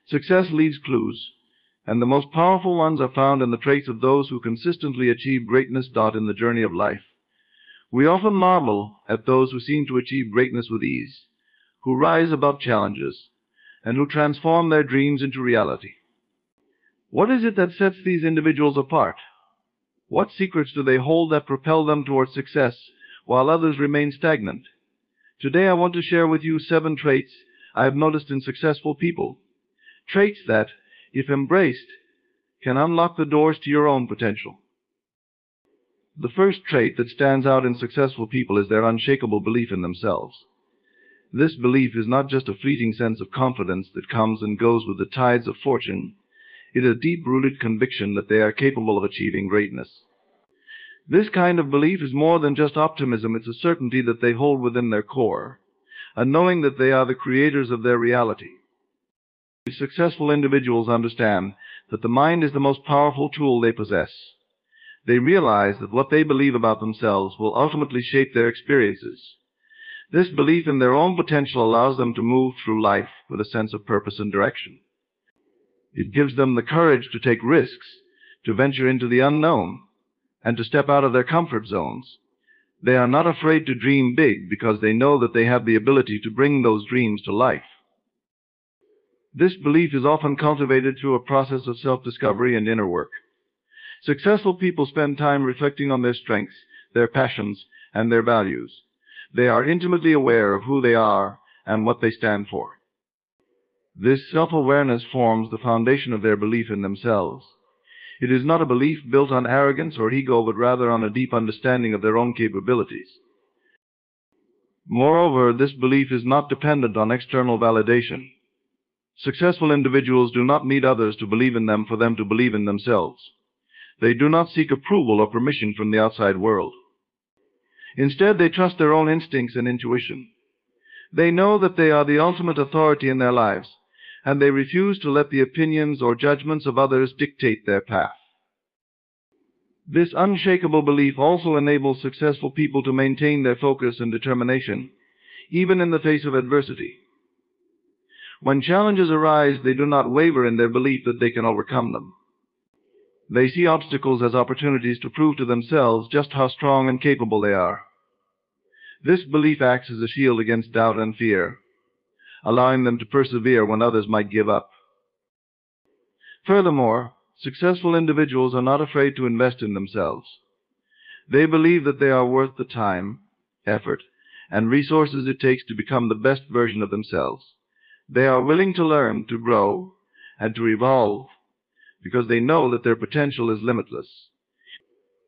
Success leaves clues, and the most powerful ones are found in the traits of those who consistently achieve greatness. In the journey of life, we often marvel at those who seem to achieve greatness with ease, who rise above challenges, and who transform their dreams into reality. What is it that sets these individuals apart? What secrets do they hold that propel them towards success while others remain stagnant? Today I want to share with you 7 traits I have noticed in successful people. Traits that, if embraced, can unlock the doors to your own potential. The first trait that stands out in successful people is their unshakable belief in themselves. This belief is not just a fleeting sense of confidence that comes and goes with the tides of fortune. It is a deep-rooted conviction that they are capable of achieving greatness. This kind of belief is more than just optimism. It's a certainty that they hold within their core, a knowing that they are the creators of their reality. Successful individuals understand that the mind is the most powerful tool they possess. They realize that what they believe about themselves will ultimately shape their experiences. This belief in their own potential allows them to move through life with a sense of purpose and direction. It gives them the courage to take risks, to venture into the unknown, and to step out of their comfort zones. They are not afraid to dream big because they know that they have the ability to bring those dreams to life. This belief is often cultivated through a process of self-discovery and inner work. Successful people spend time reflecting on their strengths, their passions, and their values. They are intimately aware of who they are and what they stand for. This self-awareness forms the foundation of their belief in themselves. It is not a belief built on arrogance or ego, but rather on a deep understanding of their own capabilities. Moreover, this belief is not dependent on external validation. Successful individuals do not need others to believe in them for them to believe in themselves. They do not seek approval or permission from the outside world. Instead, they trust their own instincts and intuition. They know that they are the ultimate authority in their lives, and they refuse to let the opinions or judgments of others dictate their path. This unshakable belief also enables successful people to maintain their focus and determination, even in the face of adversity. When challenges arise, they do not waver in their belief that they can overcome them. They see obstacles as opportunities to prove to themselves just how strong and capable they are. This belief acts as a shield against doubt and fear, allowing them to persevere when others might give up. Furthermore, successful individuals are not afraid to invest in themselves. They believe that they are worth the time, effort, and resources it takes to become the best version of themselves. They are willing to learn, to grow, and to evolve, because they know that their potential is limitless.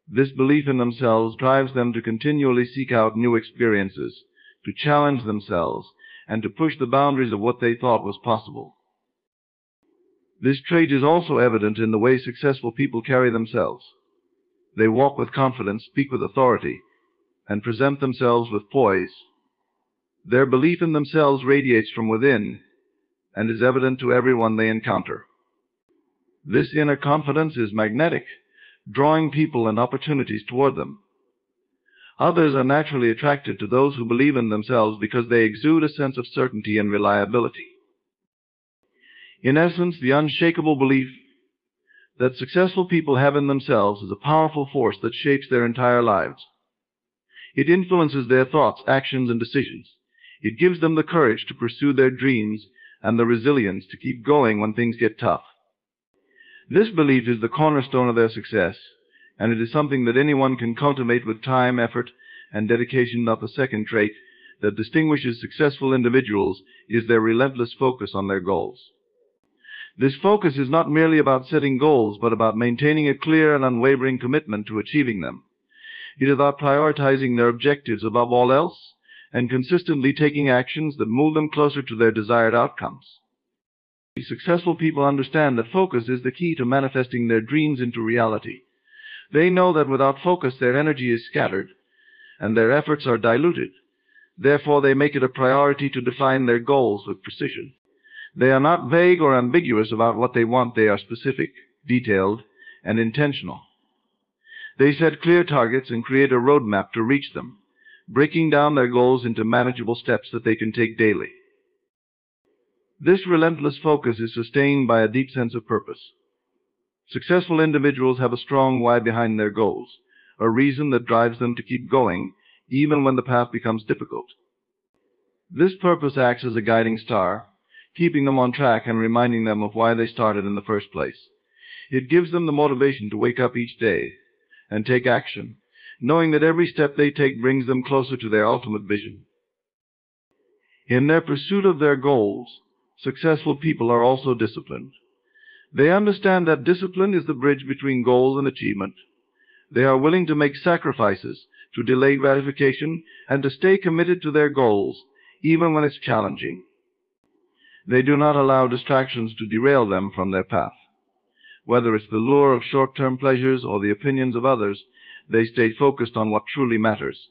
This belief in themselves drives them to continually seek out new experiences, to challenge themselves, and to push the boundaries of what they thought was possible. This trait is also evident in the way successful people carry themselves. They walk with confidence, speak with authority, and present themselves with poise. Their belief in themselves radiates from within and is evident to everyone they encounter. This inner confidence is magnetic, drawing people and opportunities toward them. Others are naturally attracted to those who believe in themselves because they exude a sense of certainty and reliability. In essence, the unshakable belief that successful people have in themselves is a powerful force that shapes their entire lives. It influences their thoughts, actions, and decisions. It gives them the courage to pursue their dreams and the resilience to keep going when things get tough. This belief is the cornerstone of their success, and it is something that anyone can cultivate with time, effort, and dedication. The second trait that distinguishes successful individuals is their relentless focus on their goals. This focus is not merely about setting goals, but about maintaining a clear and unwavering commitment to achieving them. It is about prioritizing their objectives above all else and consistently taking actions that move them closer to their desired outcomes. Successful people understand that focus is the key to manifesting their dreams into reality. They know that without focus, their energy is scattered and their efforts are diluted. Therefore, they make it a priority to define their goals with precision. They are not vague or ambiguous about what they want. They are specific, detailed, and intentional. They set clear targets and create a roadmap to reach them, breaking down their goals into manageable steps that they can take daily. This relentless focus is sustained by a deep sense of purpose. Successful individuals have a strong why behind their goals, a reason that drives them to keep going, even when the path becomes difficult. This purpose acts as a guiding star, keeping them on track and reminding them of why they started in the first place. It gives them the motivation to wake up each day and take action, knowing that every step they take brings them closer to their ultimate vision. In their pursuit of their goals, successful people are also disciplined. They understand that discipline is the bridge between goal and achievement. They are willing to make sacrifices, to delay gratification, and to stay committed to their goals, even when it's challenging. They do not allow distractions to derail them from their path. Whether it's the lure of short-term pleasures or the opinions of others, they stay focused on what truly matters.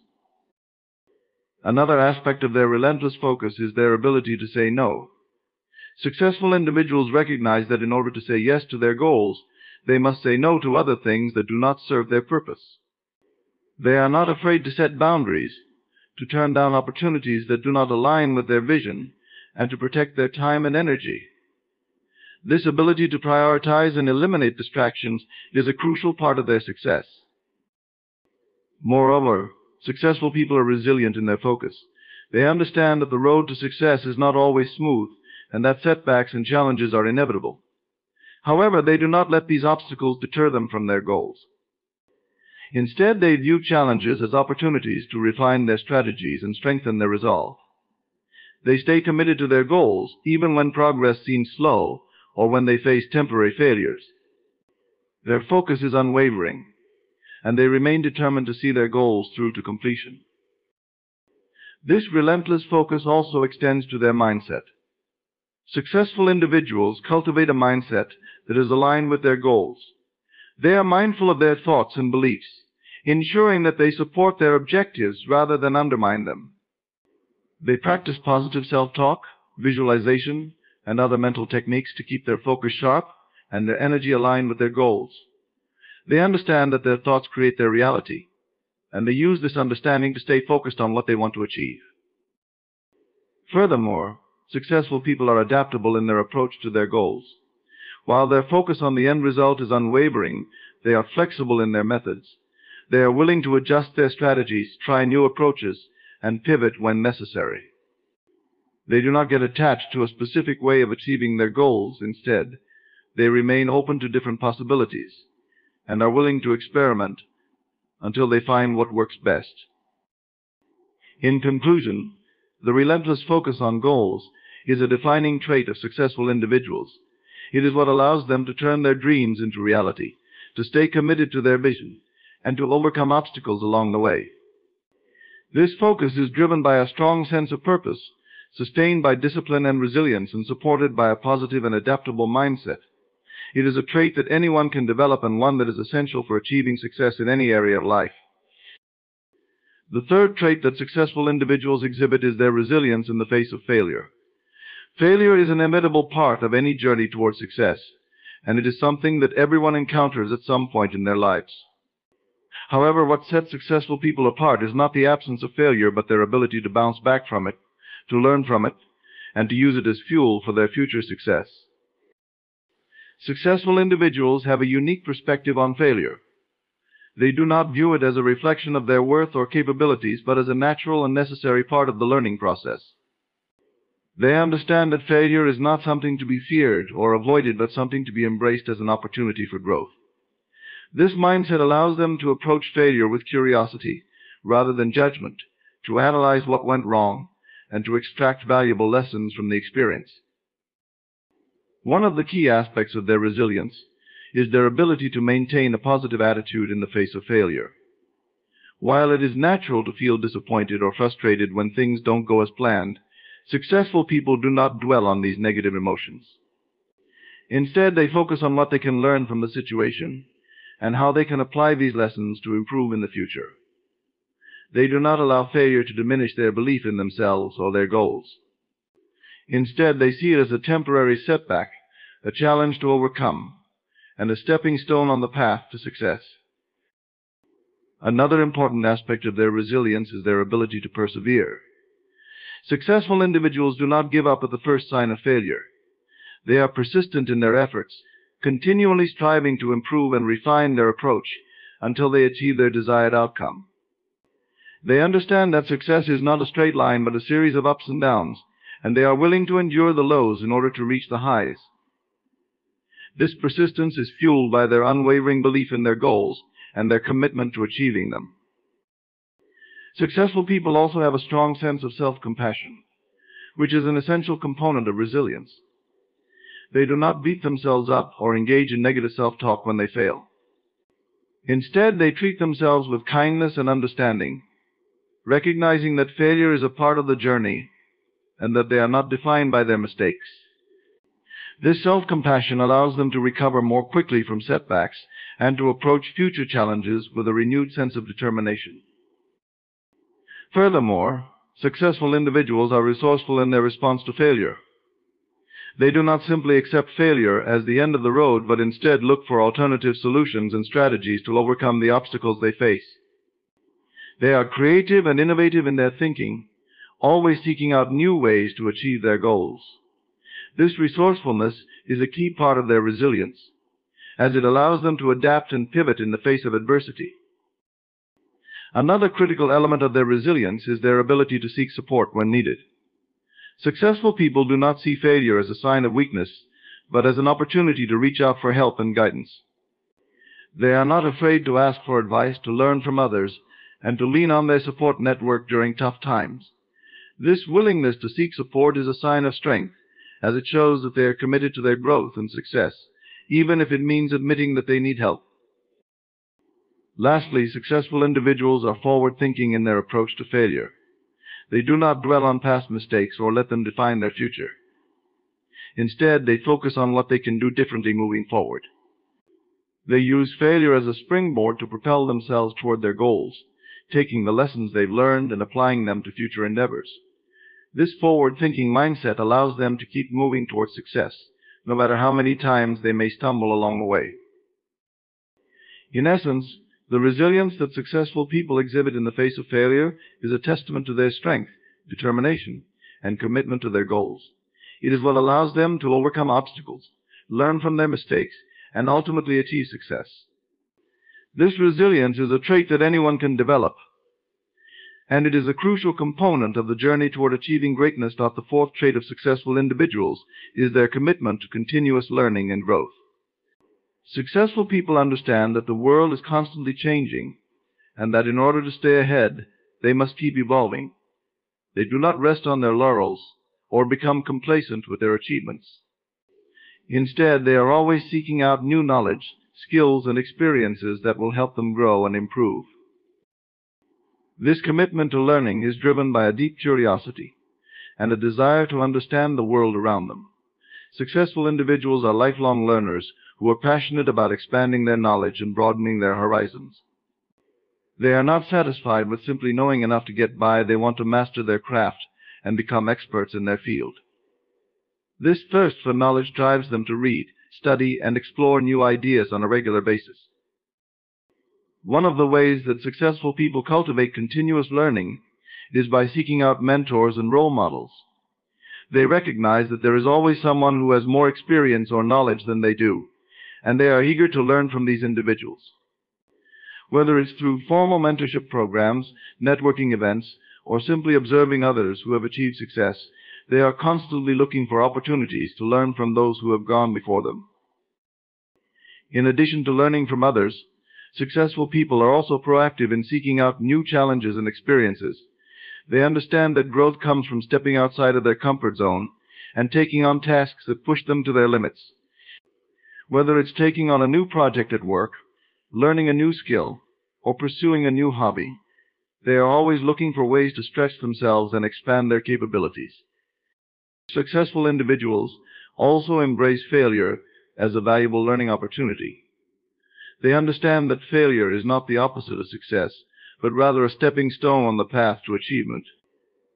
Another aspect of their relentless focus is their ability to say no. Successful individuals recognize that in order to say yes to their goals, they must say no to other things that do not serve their purpose. They are not afraid to set boundaries, to turn down opportunities that do not align with their vision, and to protect their time and energy. This ability to prioritize and eliminate distractions is a crucial part of their success. Moreover, successful people are resilient in their focus. They understand that the road to success is not always smooth, and that setbacks and challenges are inevitable. However, they do not let these obstacles deter them from their goals. Instead, they view challenges as opportunities to refine their strategies and strengthen their resolve. They stay committed to their goals even when progress seems slow or when they face temporary failures. Their focus is unwavering, and they remain determined to see their goals through to completion. This relentless focus also extends to their mindset. Successful individuals cultivate a mindset that is aligned with their goals. They are mindful of their thoughts and beliefs, ensuring that they support their objectives rather than undermine them. They practice positive self-talk, visualization, and other mental techniques to keep their focus sharp and their energy aligned with their goals. They understand that their thoughts create their reality, and they use this understanding to stay focused on what they want to achieve. Furthermore, successful people are adaptable in their approach to their goals. While their focus on the end result is unwavering, they are flexible in their methods. They are willing to adjust their strategies, try new approaches, and pivot when necessary. They do not get attached to a specific way of achieving their goals. Instead, they remain open to different possibilities and are willing to experiment until they find what works best. In conclusion, the relentless focus on goals is a defining trait of successful individuals. It is what allows them to turn their dreams into reality, to stay committed to their vision, and to overcome obstacles along the way. This focus is driven by a strong sense of purpose, sustained by discipline and resilience, and supported by a positive and adaptable mindset. It is a trait that anyone can develop and one that is essential for achieving success in any area of life. The third trait that successful individuals exhibit is their resilience in the face of failure. Failure is an inevitable part of any journey toward success, and it is something that everyone encounters at some point in their lives. However, what sets successful people apart is not the absence of failure, but their ability to bounce back from it, to learn from it, and to use it as fuel for their future success. Successful individuals have a unique perspective on failure. They do not view it as a reflection of their worth or capabilities, but as a natural and necessary part of the learning process. They understand that failure is not something to be feared or avoided, but something to be embraced as an opportunity for growth. This mindset allows them to approach failure with curiosity rather than judgment, to analyze what went wrong, and to extract valuable lessons from the experience. One of the key aspects of their resilience is their ability to maintain a positive attitude in the face of failure. While it is natural to feel disappointed or frustrated when things don't go as planned, successful people do not dwell on these negative emotions. Instead, they focus on what they can learn from the situation and how they can apply these lessons to improve in the future. They do not allow failure to diminish their belief in themselves or their goals. Instead, they see it as a temporary setback, a challenge to overcome, and a stepping stone on the path to success. Another important aspect of their resilience is their ability to persevere. Successful individuals do not give up at the first sign of failure. They are persistent in their efforts, continually striving to improve and refine their approach until they achieve their desired outcome. They understand that success is not a straight line but a series of ups and downs, and they are willing to endure the lows in order to reach the highs. This persistence is fueled by their unwavering belief in their goals and their commitment to achieving them. Successful people also have a strong sense of self-compassion, which is an essential component of resilience. They do not beat themselves up or engage in negative self-talk when they fail. Instead, they treat themselves with kindness and understanding, recognizing that failure is a part of the journey and that they are not defined by their mistakes. This self-compassion allows them to recover more quickly from setbacks and to approach future challenges with a renewed sense of determination. Furthermore, successful individuals are resourceful in their response to failure. They do not simply accept failure as the end of the road, but instead look for alternative solutions and strategies to overcome the obstacles they face. They are creative and innovative in their thinking, always seeking out new ways to achieve their goals. This resourcefulness is a key part of their resilience, as it allows them to adapt and pivot in the face of adversity. Another critical element of their resilience is their ability to seek support when needed. Successful people do not see failure as a sign of weakness, but as an opportunity to reach out for help and guidance. They are not afraid to ask for advice, to learn from others, and to lean on their support network during tough times. This willingness to seek support is a sign of strength, as it shows that they are committed to their growth and success, even if it means admitting that they need help. Lastly, successful individuals are forward-thinking in their approach to failure. They do not dwell on past mistakes or let them define their future. Instead, they focus on what they can do differently moving forward. They use failure as a springboard to propel themselves toward their goals, taking the lessons they've learned and applying them to future endeavors. This forward-thinking mindset allows them to keep moving towards success, no matter how many times they may stumble along the way. In essence, the resilience that successful people exhibit in the face of failure is a testament to their strength, determination, and commitment to their goals. It is what allows them to overcome obstacles, learn from their mistakes, and ultimately achieve success. This resilience is a trait that anyone can develop, and it is a crucial component of the journey toward achieving greatness. The fourth trait of successful individuals is their commitment to continuous learning and growth. Successful people understand that the world is constantly changing, and that in order to stay ahead, they must keep evolving. They do not rest on their laurels or become complacent with their achievements. Instead, they are always seeking out new knowledge, skills, and experiences that will help them grow and improve. This commitment to learning is driven by a deep curiosity and a desire to understand the world around them. Successful individuals are lifelong learners who are passionate about expanding their knowledge and broadening their horizons. They are not satisfied with simply knowing enough to get by. They want to master their craft and become experts in their field. This thirst for knowledge drives them to read, study, and explore new ideas on a regular basis. One of the ways that successful people cultivate continuous learning is by seeking out mentors and role models. They recognize that there is always someone who has more experience or knowledge than they do, and they are eager to learn from these individuals. Whether it's through formal mentorship programs, networking events, or simply observing others who have achieved success, they are constantly looking for opportunities to learn from those who have gone before them. In addition to learning from others, successful people are also proactive in seeking out new challenges and experiences. They understand that growth comes from stepping outside of their comfort zone and taking on tasks that push them to their limits. Whether it's taking on a new project at work, learning a new skill, or pursuing a new hobby, they are always looking for ways to stretch themselves and expand their capabilities. Successful individuals also embrace failure as a valuable learning opportunity. They understand that failure is not the opposite of success, but rather a stepping stone on the path to achievement.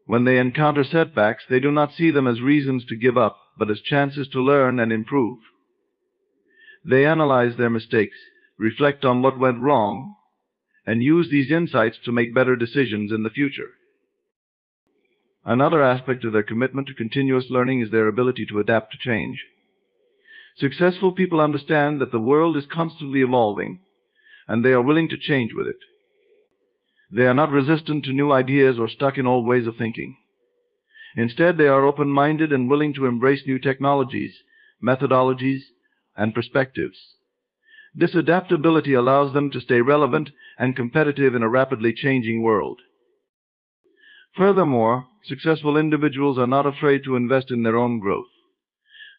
When they encounter setbacks, they do not see them as reasons to give up, but as chances to learn and improve. They analyze their mistakes, reflect on what went wrong, and use these insights to make better decisions in the future. Another aspect of their commitment to continuous learning is their ability to adapt to change. Successful people understand that the world is constantly evolving, and they are willing to change with it. They are not resistant to new ideas or stuck in old ways of thinking. Instead, they are open-minded and willing to embrace new technologies, methodologies, and perspectives. This adaptability allows them to stay relevant and competitive in a rapidly changing world. Furthermore, successful individuals are not afraid to invest in their own growth.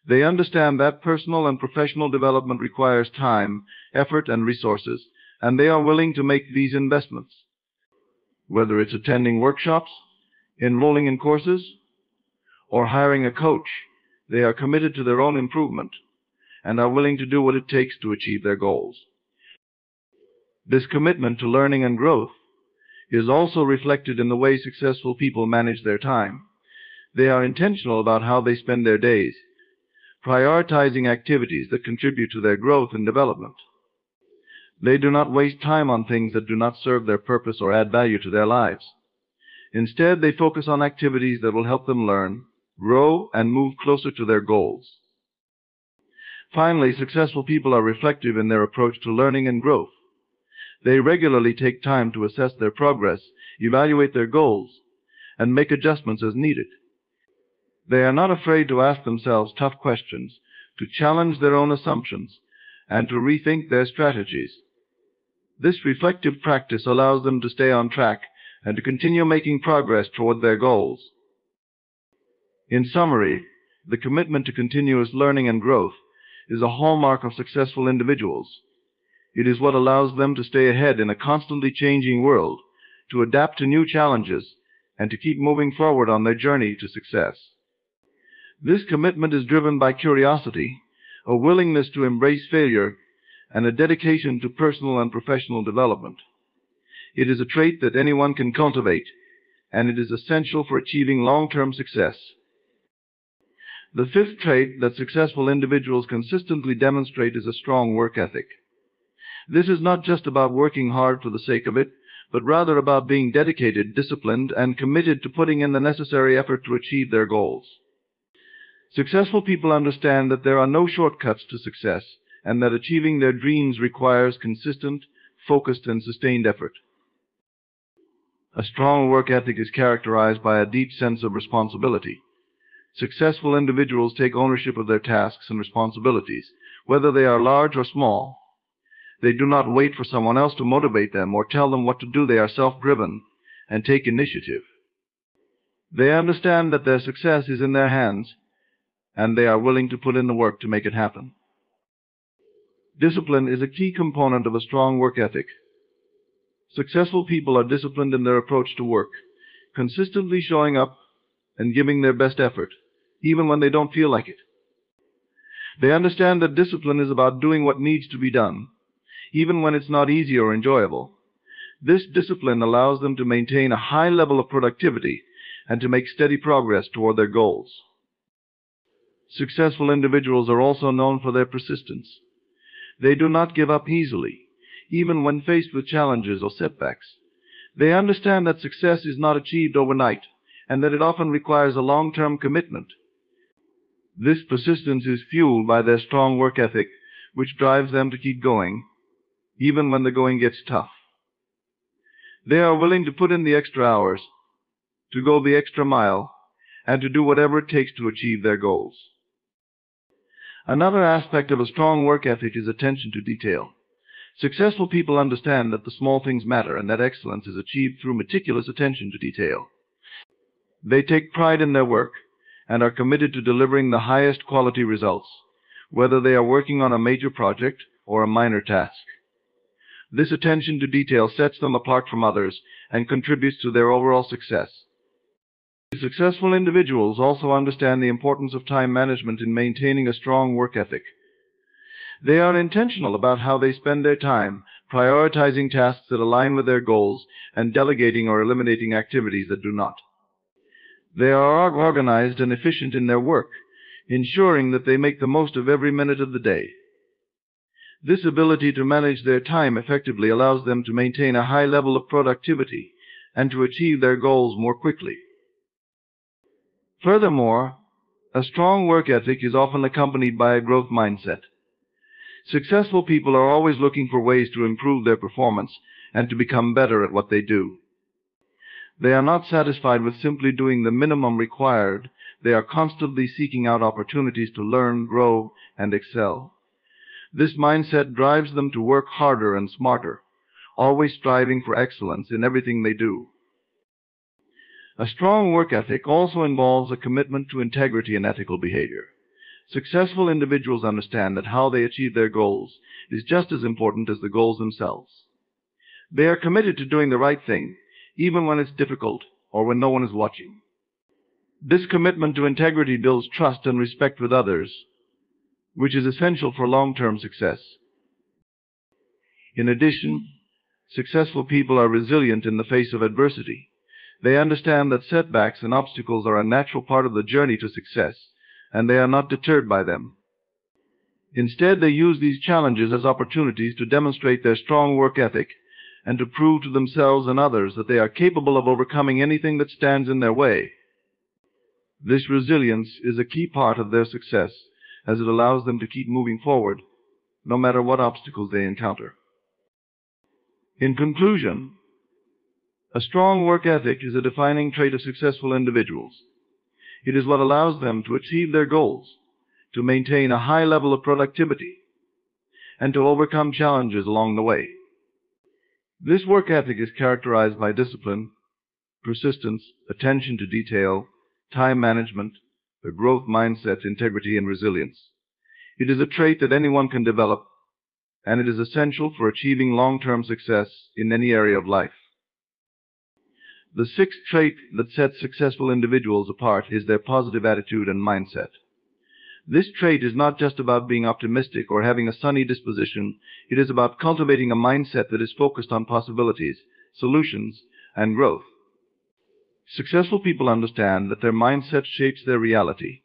They understand that personal and professional development requires time, effort, and resources, and they are willing to make these investments. Whether it's attending workshops, enrolling in courses, or hiring a coach, they are committed to their own improvement and are willing to do what it takes to achieve their goals. This commitment to learning and growth is also reflected in the way successful people manage their time. They are intentional about how they spend their days, prioritizing activities that contribute to their growth and development. They do not waste time on things that do not serve their purpose or add value to their lives. Instead, they focus on activities that will help them learn, grow, and move closer to their goals. Finally, successful people are reflective in their approach to learning and growth. They regularly take time to assess their progress, evaluate their goals, and make adjustments as needed. They are not afraid to ask themselves tough questions, to challenge their own assumptions, and to rethink their strategies. This reflective practice allows them to stay on track and to continue making progress toward their goals. In summary, the commitment to continuous learning and growth is a hallmark of successful individuals. It is what allows them to stay ahead in a constantly changing world, to adapt to new challenges, and to keep moving forward on their journey to success. This commitment is driven by curiosity, a willingness to embrace failure, and a dedication to personal and professional development. It is a trait that anyone can cultivate, and it is essential for achieving long-term success. The fifth trait that successful individuals consistently demonstrate is a strong work ethic. This is not just about working hard for the sake of it, but rather about being dedicated, disciplined, and committed to putting in the necessary effort to achieve their goals. Successful people understand that there are no shortcuts to success, and that achieving their dreams requires consistent, focused, and sustained effort. A strong work ethic is characterized by a deep sense of responsibility. Successful individuals take ownership of their tasks and responsibilities, whether they are large or small. They do not wait for someone else to motivate them or tell them what to do. They are self-driven and take initiative. They understand that their success is in their hands, and they are willing to put in the work to make it happen. Discipline is a key component of a strong work ethic. Successful people are disciplined in their approach to work, consistently showing up and giving their best effort, even when they don't feel like it. They understand that discipline is about doing what needs to be done, even when it's not easy or enjoyable. This discipline allows them to maintain a high level of productivity and to make steady progress toward their goals. Successful individuals are also known for their persistence. They do not give up easily, even when faced with challenges or setbacks. They understand that success is not achieved overnight, and that it often requires a long-term commitment. This persistence is fueled by their strong work ethic, which drives them to keep going, even when the going gets tough. They are willing to put in the extra hours, to go the extra mile, and to do whatever it takes to achieve their goals. Another aspect of a strong work ethic is attention to detail. Successful people understand that the small things matter and that excellence is achieved through meticulous attention to detail. They take pride in their work and are committed to delivering the highest quality results, whether they are working on a major project or a minor task. This attention to detail sets them apart from others and contributes to their overall success. Successful individuals also understand the importance of time management in maintaining a strong work ethic. They are intentional about how they spend their time, prioritizing tasks that align with their goals and delegating or eliminating activities that do not. They are organized and efficient in their work, ensuring that they make the most of every minute of the day. This ability to manage their time effectively allows them to maintain a high level of productivity and to achieve their goals more quickly. Furthermore, a strong work ethic is often accompanied by a growth mindset. Successful people are always looking for ways to improve their performance and to become better at what they do. They are not satisfied with simply doing the minimum required. They are constantly seeking out opportunities to learn, grow, and excel. This mindset drives them to work harder and smarter, always striving for excellence in everything they do. A strong work ethic also involves a commitment to integrity and ethical behavior. Successful individuals understand that how they achieve their goals is just as important as the goals themselves. They are committed to doing the right thing, even when it's difficult or when no one is watching. This commitment to integrity builds trust and respect with others, which is essential for long-term success. In addition, successful people are resilient in the face of adversity. They understand that setbacks and obstacles are a natural part of the journey to success, and they are not deterred by them. Instead, they use these challenges as opportunities to demonstrate their strong work ethic and to prove to themselves and others that they are capable of overcoming anything that stands in their way. This resilience is a key part of their success, as it allows them to keep moving forward, no matter what obstacles they encounter. In conclusion, a strong work ethic is a defining trait of successful individuals. It is what allows them to achieve their goals, to maintain a high level of productivity, and to overcome challenges along the way. This work ethic is characterized by discipline, persistence, attention to detail, time management, a growth mindset, integrity, and resilience. It is a trait that anyone can develop, and it is essential for achieving long-term success in any area of life. The sixth trait that sets successful individuals apart is their positive attitude and mindset. This trait is not just about being optimistic or having a sunny disposition. It is about cultivating a mindset that is focused on possibilities, solutions, and growth. Successful people understand that their mindset shapes their reality,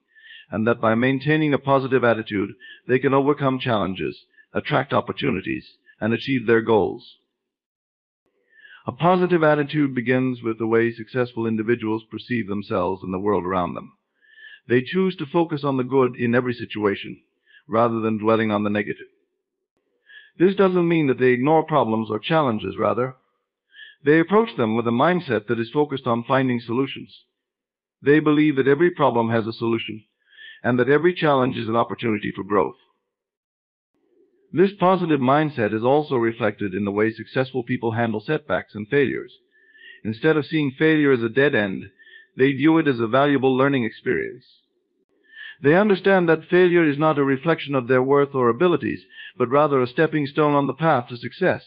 and that by maintaining a positive attitude, they can overcome challenges, attract opportunities, and achieve their goals. A positive attitude begins with the way successful individuals perceive themselves and the world around them. They choose to focus on the good in every situation, rather than dwelling on the negative. This doesn't mean that they ignore problems or challenges, rather. They approach them with a mindset that is focused on finding solutions. They believe that every problem has a solution, and that every challenge is an opportunity for growth. This positive mindset is also reflected in the way successful people handle setbacks and failures. Instead of seeing failure as a dead end, they view it as a valuable learning experience. They understand that failure is not a reflection of their worth or abilities, but rather a stepping stone on the path to success.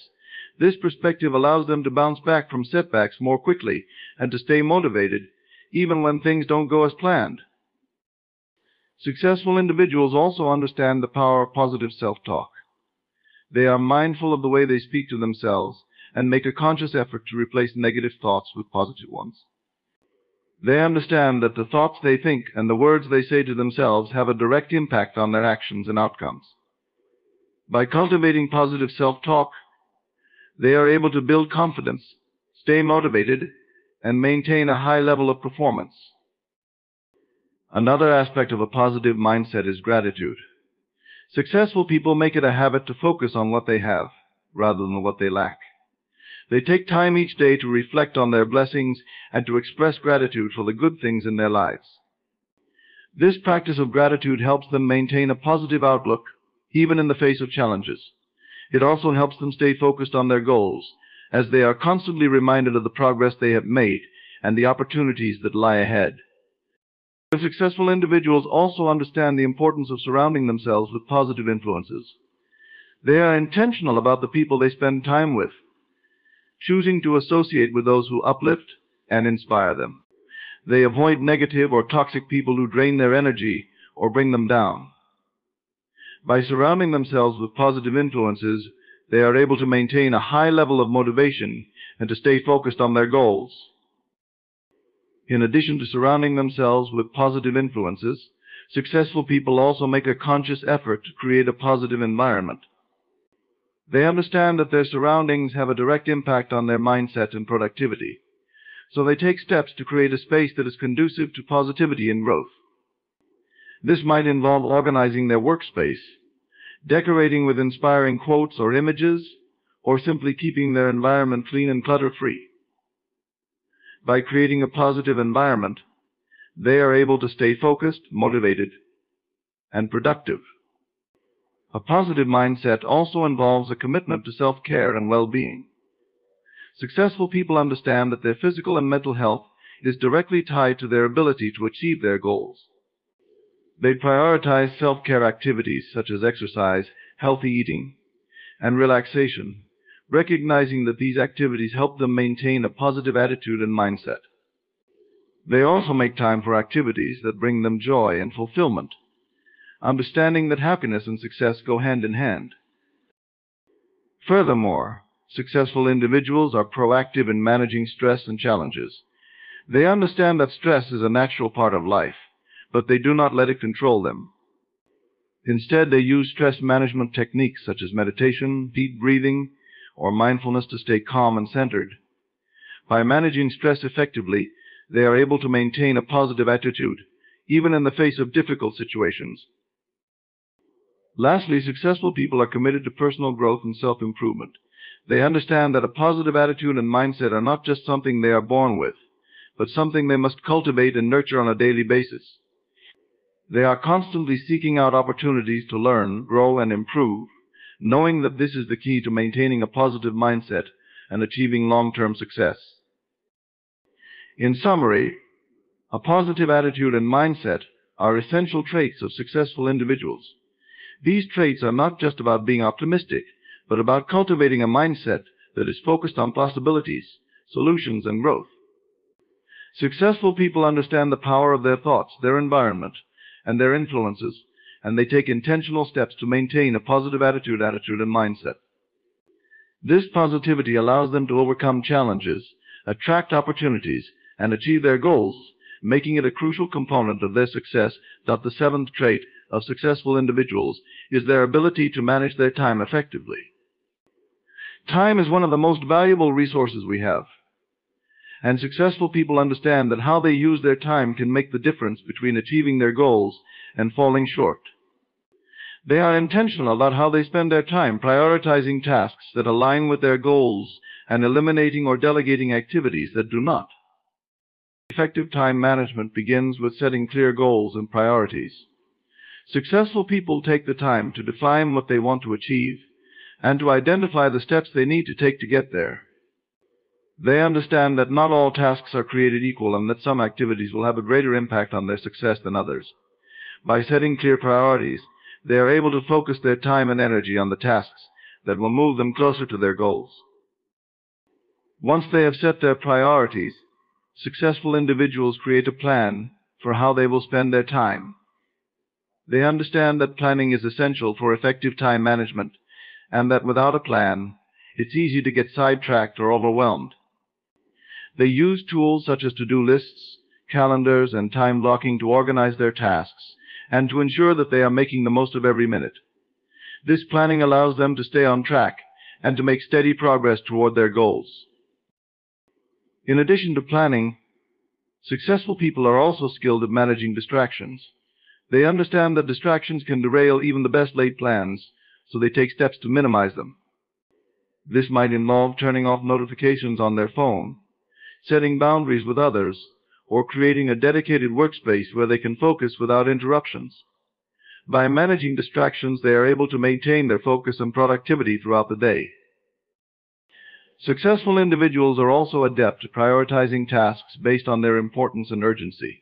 This perspective allows them to bounce back from setbacks more quickly and to stay motivated, even when things don't go as planned. Successful individuals also understand the power of positive self-talk. They are mindful of the way they speak to themselves and make a conscious effort to replace negative thoughts with positive ones. They understand that the thoughts they think and the words they say to themselves have a direct impact on their actions and outcomes. By cultivating positive self-talk, they are able to build confidence, stay motivated, and maintain a high level of performance. Another aspect of a positive mindset is gratitude. Successful people make it a habit to focus on what they have, rather than what they lack. They take time each day to reflect on their blessings and to express gratitude for the good things in their lives. This practice of gratitude helps them maintain a positive outlook, even in the face of challenges. It also helps them stay focused on their goals, as they are constantly reminded of the progress they have made and the opportunities that lie ahead. Successful individuals also understand the importance of surrounding themselves with positive influences. They are intentional about the people they spend time with, choosing to associate with those who uplift and inspire them. They avoid negative or toxic people who drain their energy or bring them down. By surrounding themselves with positive influences, they are able to maintain a high level of motivation and to stay focused on their goals. In addition to surrounding themselves with positive influences, successful people also make a conscious effort to create a positive environment. They understand that their surroundings have a direct impact on their mindset and productivity. so they take steps to create a space that is conducive to positivity and growth. This might involve organizing their workspace, decorating with inspiring quotes or images, or simply keeping their environment clean and clutter-free. By creating a positive environment, they are able to stay focused, motivated, and productive. A positive mindset also involves a commitment to self-care and well-being. Successful people understand that their physical and mental health is directly tied to their ability to achieve their goals. They prioritize self-care activities such as exercise, healthy eating, and relaxation, recognizing that these activities help them maintain a positive attitude and mindset. They also make time for activities that bring them joy and fulfillment, understanding that happiness and success go hand in hand. Furthermore, successful individuals are proactive in managing stress and challenges. They understand that stress is a natural part of life, but they do not let it control them. Instead, they use stress management techniques such as meditation, deep breathing, or mindfulness to stay calm and centered. By managing stress effectively, they are able to maintain a positive attitude, even in the face of difficult situations. Lastly, successful people are committed to personal growth and self-improvement. They understand that a positive attitude and mindset are not just something they are born with, but something they must cultivate and nurture on a daily basis. They are constantly seeking out opportunities to learn, grow, and improve, knowing that this is the key to maintaining a positive mindset and achieving long-term success. In summary, a positive attitude and mindset are essential traits of successful individuals. These traits are not just about being optimistic, but about cultivating a mindset that is focused on possibilities, solutions, and growth. Successful people understand the power of their thoughts, their environment, and their influences, and they take intentional steps to maintain a positive attitude and mindset. This positivity allows them to overcome challenges, attract opportunities, and achieve their goals, making it a crucial component of their success. The seventh trait of successful individuals is their ability to manage their time effectively. Time is one of the most valuable resources we have, and successful people understand that how they use their time can make the difference between achieving their goals and falling short. They are intentional about how they spend their time, prioritizing tasks that align with their goals and eliminating or delegating activities that do not. Effective time management begins with setting clear goals and priorities. Successful people take the time to define what they want to achieve and to identify the steps they need to take to get there. They understand that not all tasks are created equal and that some activities will have a greater impact on their success than others. By setting clear priorities, they are able to focus their time and energy on the tasks that will move them closer to their goals. Once they have set their priorities, successful individuals create a plan for how they will spend their time. They understand that planning is essential for effective time management, and that without a plan, it's easy to get sidetracked or overwhelmed. They use tools such as to-do lists, calendars, and time blocking to organize their tasks and to ensure that they are making the most of every minute. This planning allows them to stay on track and to make steady progress toward their goals. In addition to planning, successful people are also skilled at managing distractions. They understand that distractions can derail even the best laid plans, so they take steps to minimize them. This might involve turning off notifications on their phone, setting boundaries with others, or creating a dedicated workspace where they can focus without interruptions. By managing distractions, they are able to maintain their focus and productivity throughout the day. Successful individuals are also adept at prioritizing tasks based on their importance and urgency.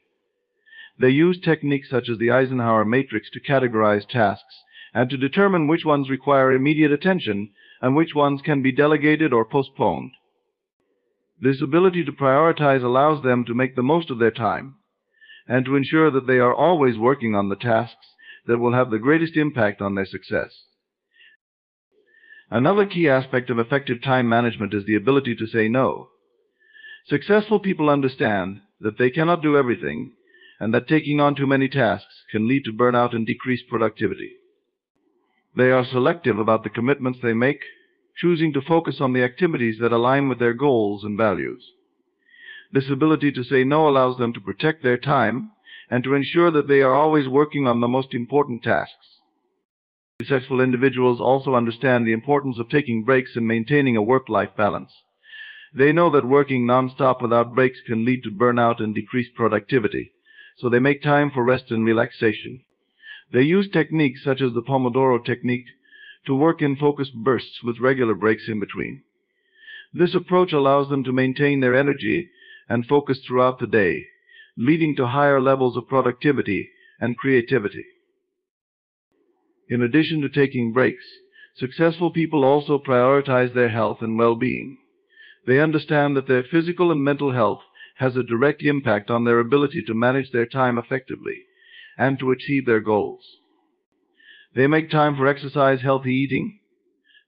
They use techniques such as the Eisenhower matrix to categorize tasks and to determine which ones require immediate attention and which ones can be delegated or postponed. This ability to prioritize allows them to make the most of their time and to ensure that they are always working on the tasks that will have the greatest impact on their success. Another key aspect of effective time management is the ability to say no. Successful people understand that they cannot do everything and that taking on too many tasks can lead to burnout and decreased productivity. They are selective about the commitments they make, choosing to focus on the activities that align with their goals and values. This ability to say no allows them to protect their time and to ensure that they are always working on the most important tasks. Successful individuals also understand the importance of taking breaks and maintaining a work-life balance. They know that working non-stop without breaks can lead to burnout and decreased productivity, so they make time for rest and relaxation. They use techniques such as the Pomodoro technique to work in focused bursts with regular breaks in between. This approach allows them to maintain their energy and focus throughout the day, leading to higher levels of productivity and creativity. In addition to taking breaks, successful people also prioritize their health and well-being. They understand that their physical and mental health has a direct impact on their ability to manage their time effectively and to achieve their goals. They make time for exercise, healthy eating,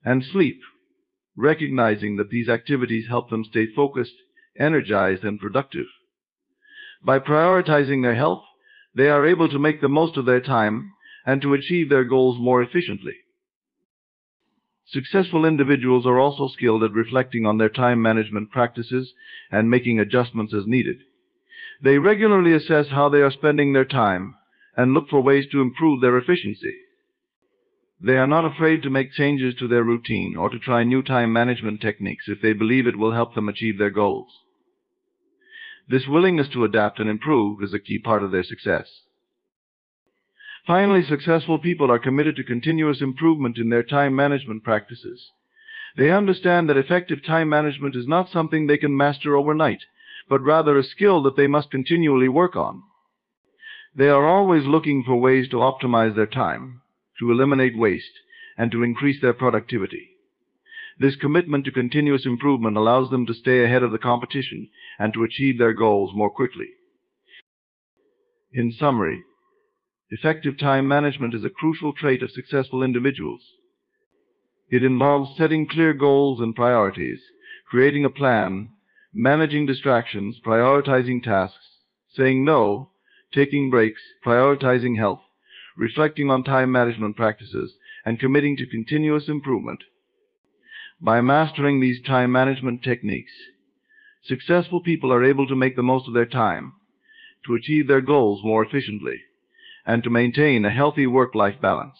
and sleep, recognizing that these activities help them stay focused, energized, and productive. By prioritizing their health, they are able to make the most of their time and to achieve their goals more efficiently. Successful individuals are also skilled at reflecting on their time management practices and making adjustments as needed. They regularly assess how they are spending their time and look for ways to improve their efficiency. They are not afraid to make changes to their routine or to try new time management techniques if they believe it will help them achieve their goals. This willingness to adapt and improve is a key part of their success. Finally, successful people are committed to continuous improvement in their time management practices. They understand that effective time management is not something they can master overnight, but rather a skill that they must continually work on. They are always looking for ways to optimize their time, to eliminate waste, and to increase their productivity. This commitment to continuous improvement allows them to stay ahead of the competition and to achieve their goals more quickly. In summary, effective time management is a crucial trait of successful individuals. It involves setting clear goals and priorities, creating a plan, managing distractions, prioritizing tasks, saying no, taking breaks, prioritizing health, reflecting on time management practices, and committing to continuous improvement. By mastering these time management techniques, successful people are able to make the most of their time, to achieve their goals more efficiently, and to maintain a healthy work-life balance.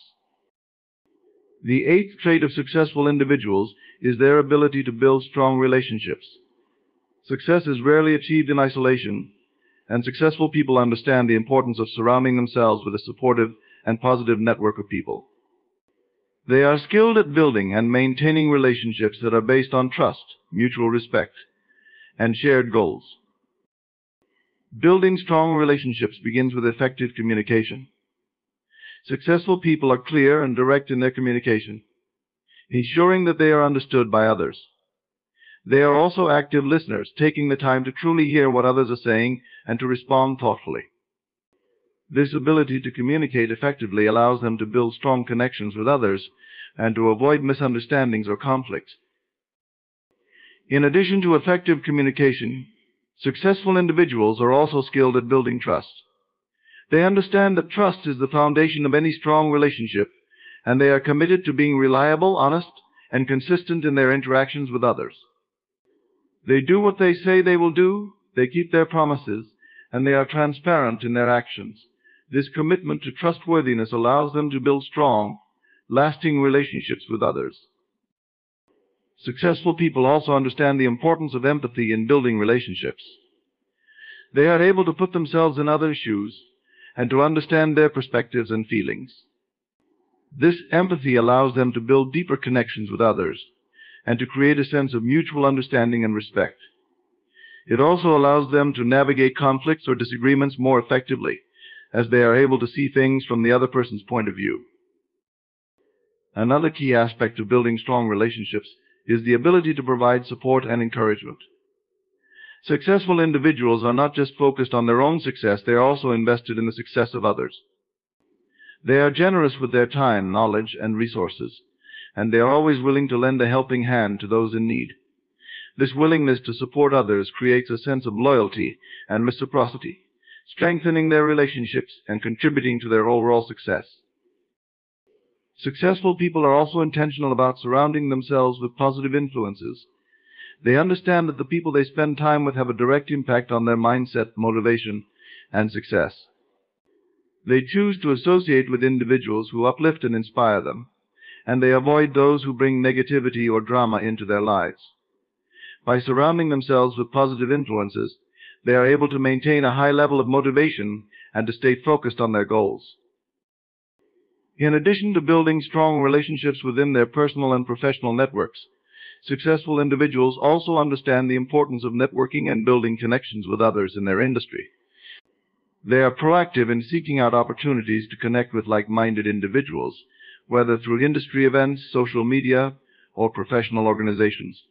The eighth trait of successful individuals is their ability to build strong relationships. Success is rarely achieved in isolation, and successful people understand the importance of surrounding themselves with a supportive and positive network of people. They are skilled at building and maintaining relationships that are based on trust, mutual respect, and shared goals. Building strong relationships begins with effective communication. Successful people are clear and direct in their communication, ensuring that they are understood by others. They are also active listeners, taking the time to truly hear what others are saying and to respond thoughtfully. This ability to communicate effectively allows them to build strong connections with others and to avoid misunderstandings or conflicts. In addition to effective communication, successful individuals are also skilled at building trust. They understand that trust is the foundation of any strong relationship, and they are committed to being reliable, honest, and consistent in their interactions with others. They do what they say they will do, they keep their promises, and they are transparent in their actions. This commitment to trustworthiness allows them to build strong, lasting relationships with others. Successful people also understand the importance of empathy in building relationships. They are able to put themselves in others' shoes and to understand their perspectives and feelings. This empathy allows them to build deeper connections with others and to create a sense of mutual understanding and respect. It also allows them to navigate conflicts or disagreements more effectively, as they are able to see things from the other person's point of view. Another key aspect of building strong relationships is the ability to provide support and encouragement. Successful individuals are not just focused on their own success, they are also invested in the success of others. They are generous with their time, knowledge, and resources, and they are always willing to lend a helping hand to those in need. This willingness to support others creates a sense of loyalty and reciprocity, strengthening their relationships and contributing to their overall success. Successful people are also intentional about surrounding themselves with positive influences. They understand that the people they spend time with have a direct impact on their mindset, motivation, and success. They choose to associate with individuals who uplift and inspire them, and they avoid those who bring negativity or drama into their lives. By surrounding themselves with positive influences, they are able to maintain a high level of motivation and to stay focused on their goals. In addition to building strong relationships within their personal and professional networks, successful individuals also understand the importance of networking and building connections with others in their industry. They are proactive in seeking out opportunities to connect with like-minded individuals, whether through industry events, social media, or professional organizations.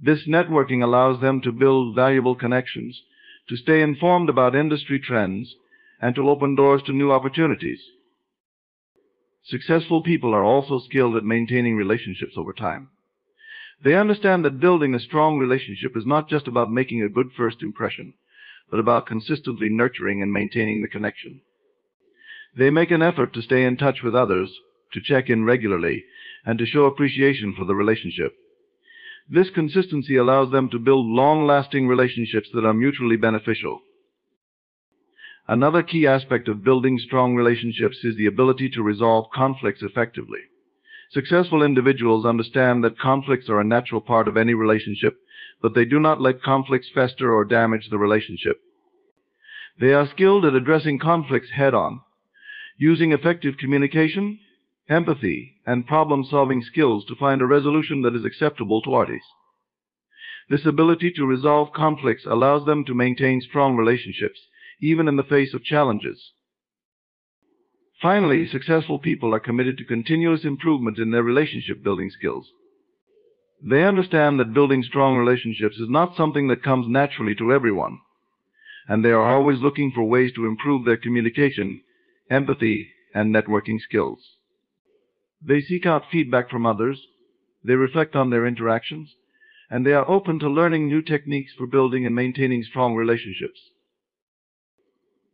This networking allows them to build valuable connections, to stay informed about industry trends, and to open doors to new opportunities. Successful people are also skilled at maintaining relationships over time. They understand that building a strong relationship is not just about making a good first impression, but about consistently nurturing and maintaining the connection. They make an effort to stay in touch with others, to check in regularly, and to show appreciation for the relationship. This consistency allows them to build long-lasting relationships that are mutually beneficial. Another key aspect of building strong relationships is the ability to resolve conflicts effectively. Successful individuals understand that conflicts are a natural part of any relationship, but they do not let conflicts fester or damage the relationship. They are skilled at addressing conflicts head-on, using effective communication, empathy, and problem-solving skills to find a resolution that is acceptable to parties. This ability to resolve conflicts allows them to maintain strong relationships, even in the face of challenges. Finally, successful people are committed to continuous improvement in their relationship-building skills. They understand that building strong relationships is not something that comes naturally to everyone, and they are always looking for ways to improve their communication, empathy, and networking skills. They seek out feedback from others, they reflect on their interactions, and they are open to learning new techniques for building and maintaining strong relationships.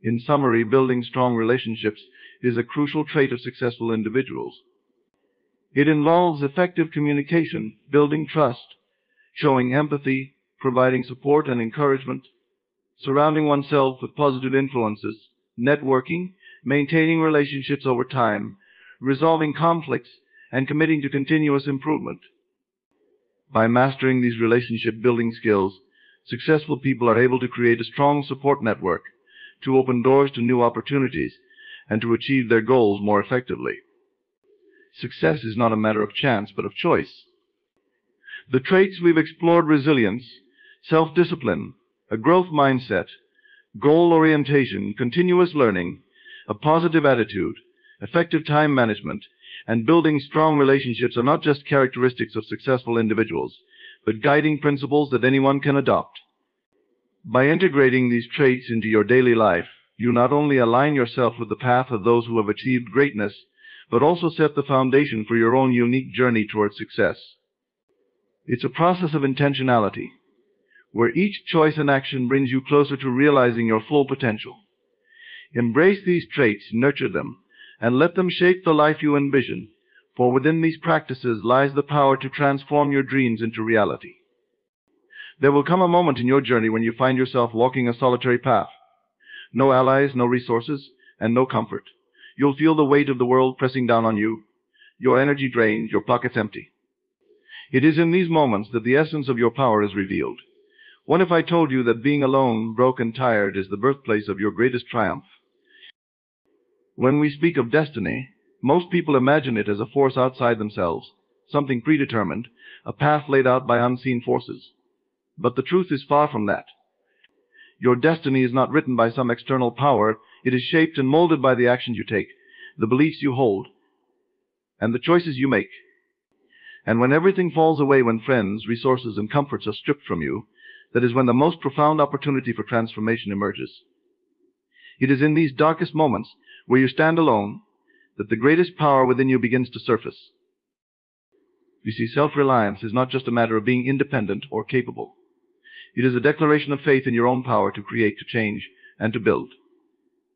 In summary, building strong relationships is a crucial trait of successful individuals. It involves effective communication, building trust, showing empathy, providing support and encouragement, surrounding oneself with positive influences, networking, maintaining relationships over time, resolving conflicts, and committing to continuous improvement. By mastering these relationship-building skills, successful people are able to create a strong support network, to open doors to new opportunities, and to achieve their goals more effectively. Success is not a matter of chance, but of choice. The traits we've explored: resilience, self-discipline, a growth mindset, goal orientation, continuous learning, a positive attitude, effective time management, and building strong relationships are not just characteristics of successful individuals, but guiding principles that anyone can adopt. By integrating these traits into your daily life, you not only align yourself with the path of those who have achieved greatness, but also set the foundation for your own unique journey towards success. It's a process of intentionality, where each choice and action brings you closer to realizing your full potential. Embrace these traits, nurture them, and let them shape the life you envision, for within these practices lies the power to transform your dreams into reality. There will come a moment in your journey when you find yourself walking a solitary path. No allies, no resources, and no comfort. You'll feel the weight of the world pressing down on you, your energy drained, your pockets empty. It is in these moments that the essence of your power is revealed. What if I told you that being alone, broke and tired is the birthplace of your greatest triumph? When we speak of destiny, most people imagine it as a force outside themselves, something predetermined, a path laid out by unseen forces. But the truth is far from that. Your destiny is not written by some external power. It is shaped and molded by the actions you take, the beliefs you hold, and the choices you make. And when everything falls away, when friends, resources, and comforts are stripped from you, that is when the most profound opportunity for transformation emerges. It is in these darkest moments, where you stand alone, that the greatest power within you begins to surface. You see, self-reliance is not just a matter of being independent or capable. It is a declaration of faith in your own power to create, to change, and to build.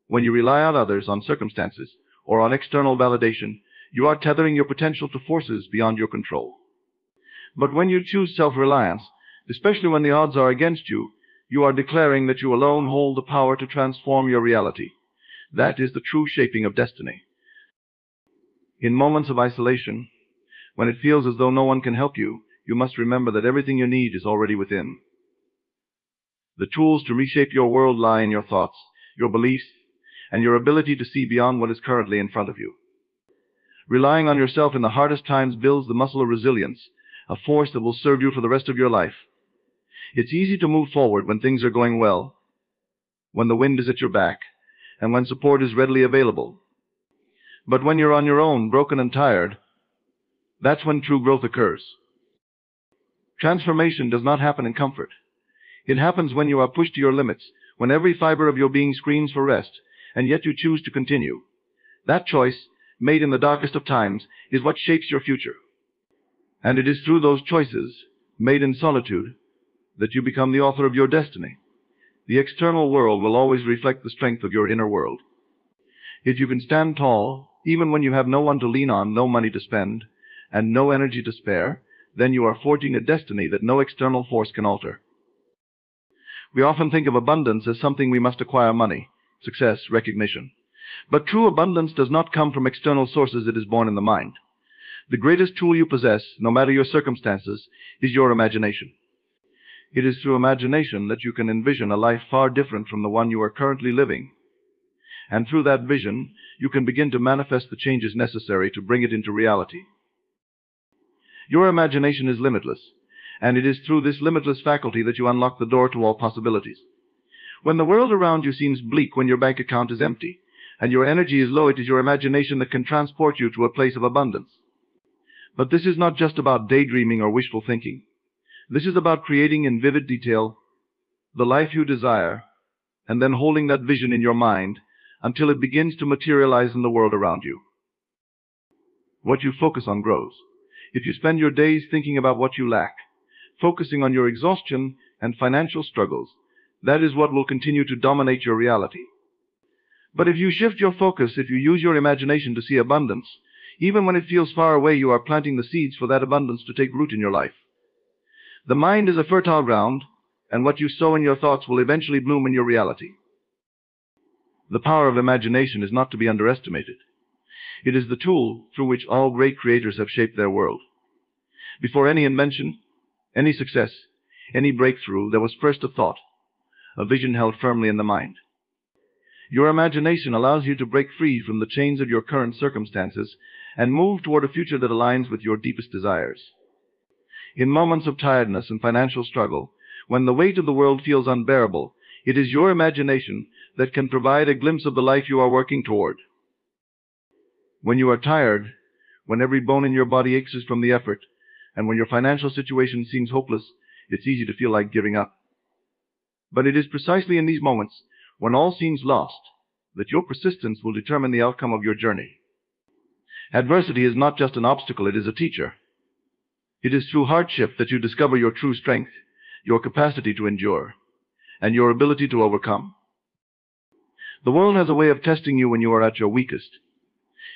When you rely on others, on circumstances, or on external validation, you are tethering your potential to forces beyond your control. But when you choose self-reliance, especially when the odds are against you, you are declaring that you alone hold the power to transform your reality. That is the true shaping of destiny. In moments of isolation, when it feels as though no one can help you, you must remember that everything you need is already within. The tools to reshape your world lie in your thoughts, your beliefs, and your ability to see beyond what is currently in front of you. Relying on yourself in the hardest times builds the muscle of resilience, a force that will serve you for the rest of your life. It's easy to move forward when things are going well, when the wind is at your back, and when support is readily available. But when you're on your own, broken and tired, that's when true growth occurs. Transformation does not happen in comfort. It happens when you are pushed to your limits, when every fiber of your being screams for rest, and yet you choose to continue. That choice, made in the darkest of times, is what shapes your future. And it is through those choices, made in solitude, that you become the author of your destiny. The external world will always reflect the strength of your inner world. If you can stand tall, even when you have no one to lean on, no money to spend, and no energy to spare, then you are forging a destiny that no external force can alter. We often think of abundance as something we must acquire: money, success, recognition. But true abundance does not come from external sources. It is born in the mind. The greatest tool you possess, no matter your circumstances, is your imagination. It is through imagination that you can envision a life far different from the one you are currently living. And through that vision, you can begin to manifest the changes necessary to bring it into reality. Your imagination is limitless, and it is through this limitless faculty that you unlock the door to all possibilities. When the world around you seems bleak, when your bank account is empty, and your energy is low, it is your imagination that can transport you to a place of abundance. But this is not just about daydreaming or wishful thinking. This is about creating in vivid detail the life you desire, and then holding that vision in your mind until it begins to materialize in the world around you. What you focus on grows. If you spend your days thinking about what you lack, focusing on your exhaustion and financial struggles, that is what will continue to dominate your reality. But if you shift your focus, if you use your imagination to see abundance, even when it feels far away, you are planting the seeds for that abundance to take root in your life. The mind is a fertile ground, and what you sow in your thoughts will eventually bloom in your reality. The power of imagination is not to be underestimated. It is the tool through which all great creators have shaped their world. Before any invention, any success, any breakthrough, there was first a thought, a vision held firmly in the mind. Your imagination allows you to break free from the chains of your current circumstances and move toward a future that aligns with your deepest desires. In moments of tiredness and financial struggle, when the weight of the world feels unbearable, it is your imagination that can provide a glimpse of the life you are working toward. When you are tired, when every bone in your body aches from the effort, and when your financial situation seems hopeless, it's easy to feel like giving up. But it is precisely in these moments, when all seems lost, that your persistence will determine the outcome of your journey. Adversity is not just an obstacle, it is a teacher. It is through hardship that you discover your true strength, your capacity to endure, and your ability to overcome. The world has a way of testing you when you are at your weakest.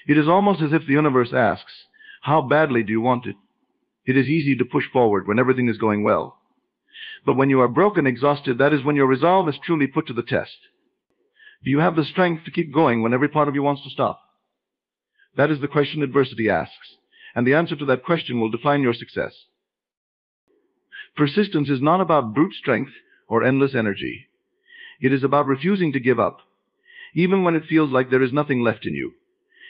It is almost as if the universe asks, how badly do you want it? It is easy to push forward when everything is going well. But when you are broken, exhausted, that is when your resolve is truly put to the test. Do you have the strength to keep going when every part of you wants to stop? That is the question adversity asks, and the answer to that question will define your success. Persistence is not about brute strength or endless energy. It is about refusing to give up, even when it feels like there is nothing left in you.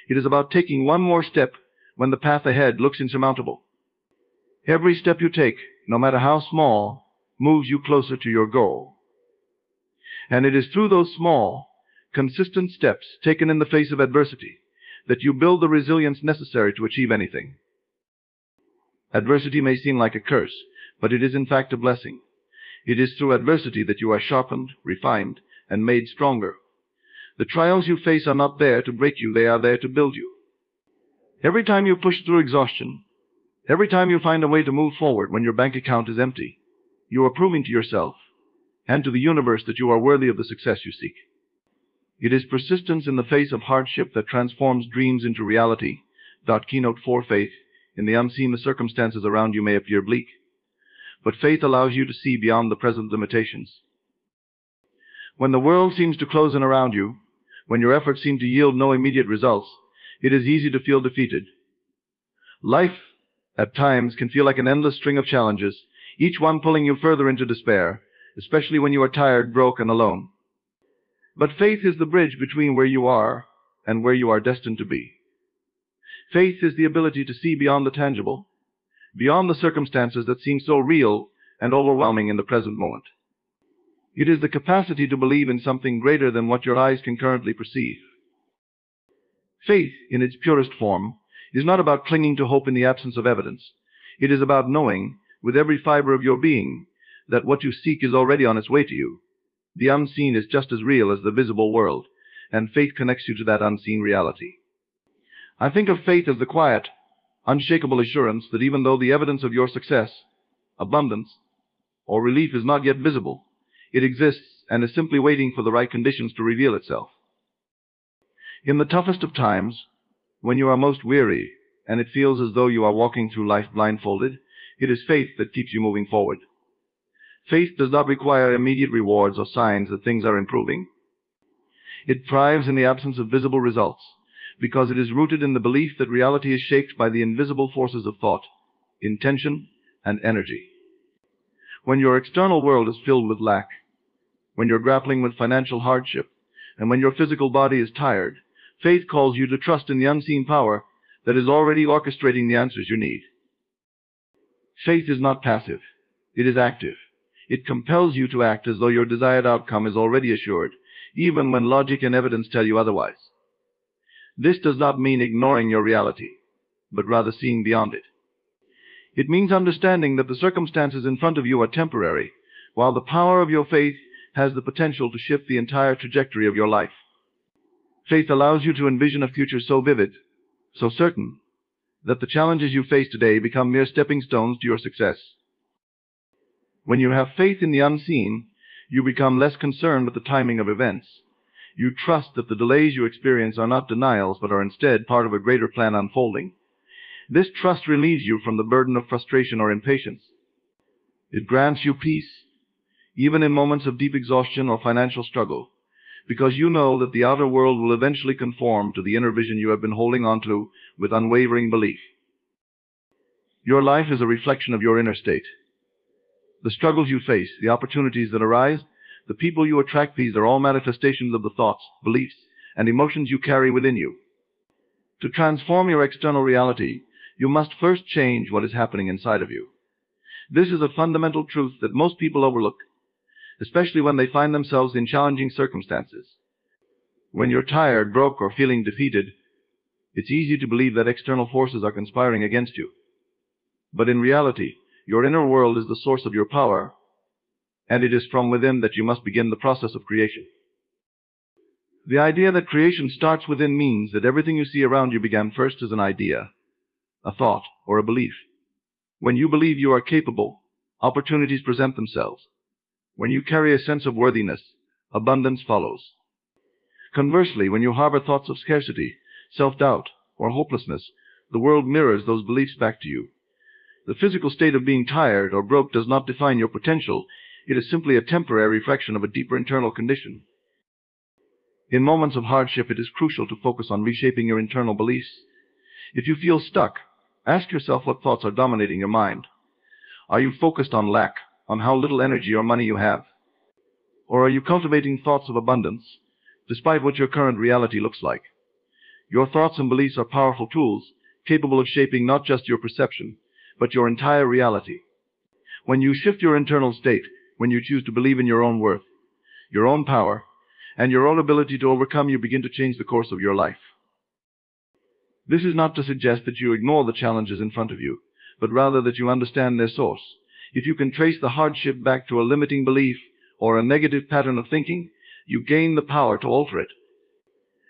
It is about taking one more step when the path ahead looks insurmountable. Every step you take, no matter how small, moves you closer to your goal. And it is through those small, consistent steps taken in the face of adversity that you build the resilience necessary to achieve anything. Adversity may seem like a curse, but it is in fact a blessing. It is through adversity that you are sharpened, refined, and made stronger. The trials you face are not there to break you, they are there to build you. Every time you push through exhaustion, every time you find a way to move forward when your bank account is empty, you are proving to yourself and to the universe that you are worthy of the success you seek. It is persistence in the face of hardship that transforms dreams into reality. Keynote for Faith In the unseen, the circumstances around you may appear bleak, but faith allows you to see beyond the present limitations. When the world seems to close in around you, when your efforts seem to yield no immediate results, it is easy to feel defeated. Life, at times, can feel like an endless string of challenges, each one pulling you further into despair, especially when you are tired, broke, and alone. But faith is the bridge between where you are and where you are destined to be. Faith is the ability to see beyond the tangible, beyond the circumstances that seem so real and overwhelming in the present moment. It is the capacity to believe in something greater than what your eyes can currently perceive. Faith, in its purest form, is not about clinging to hope in the absence of evidence. It is about knowing, with every fiber of your being, that what you seek is already on its way to you. The unseen is just as real as the visible world, and faith connects you to that unseen reality. I think of faith as the quiet, unshakable assurance that even though the evidence of your success, abundance, or relief is not yet visible, it exists and is simply waiting for the right conditions to reveal itself. In the toughest of times, when you are most weary and it feels as though you are walking through life blindfolded, it is faith that keeps you moving forward. Faith does not require immediate rewards or signs that things are improving. It thrives in the absence of visible results, because it is rooted in the belief that reality is shaped by the invisible forces of thought, intention, and energy. When your external world is filled with lack, when you're grappling with financial hardship, and when your physical body is tired, faith calls you to trust in the unseen power that is already orchestrating the answers you need. Faith is not passive. It is active. It compels you to act as though your desired outcome is already assured, even when logic and evidence tell you otherwise. This does not mean ignoring your reality, but rather seeing beyond it. It means understanding that the circumstances in front of you are temporary, while the power of your faith has the potential to shift the entire trajectory of your life. Faith allows you to envision a future so vivid, so certain, that the challenges you face today become mere stepping stones to your success. When you have faith in the unseen, you become less concerned with the timing of events. You trust that the delays you experience are not denials, but are instead part of a greater plan unfolding. This trust relieves you from the burden of frustration or impatience. It grants you peace, even in moments of deep exhaustion or financial struggle, because you know that the outer world will eventually conform to the inner vision you have been holding on to with unwavering belief. Your life is a reflection of your inner state. The struggles you face, the opportunities that arise, the people you attract, these are all manifestations of the thoughts, beliefs, and emotions you carry within you. To transform your external reality, you must first change what is happening inside of you. This is a fundamental truth that most people overlook, especially when they find themselves in challenging circumstances. When you're tired, broke, or feeling defeated, it's easy to believe that external forces are conspiring against you. But in reality, your inner world is the source of your power, and it is from within that you must begin the process of creation. The idea that creation starts within means that everything you see around you began first as an idea, a thought, or a belief. When you believe you are capable, opportunities present themselves. When you carry a sense of worthiness, abundance follows. Conversely, when you harbor thoughts of scarcity, self-doubt, or hopelessness, the world mirrors those beliefs back to you. The physical state of being tired or broke does not define your potential. It is simply a temporary reflection of a deeper internal condition. In moments of hardship, it is crucial to focus on reshaping your internal beliefs. If you feel stuck, ask yourself what thoughts are dominating your mind. Are you focused on lack, on how little energy or money you have? Or are you cultivating thoughts of abundance, despite what your current reality looks like? Your thoughts and beliefs are powerful tools, capable of shaping not just your perception, but your entire reality. When you shift your internal state, when you choose to believe in your own worth, your own power, and your own ability to overcome, you begin to change the course of your life. This is not to suggest that you ignore the challenges in front of you, but rather that you understand their source. If you can trace the hardship back to a limiting belief or a negative pattern of thinking, you gain the power to alter it.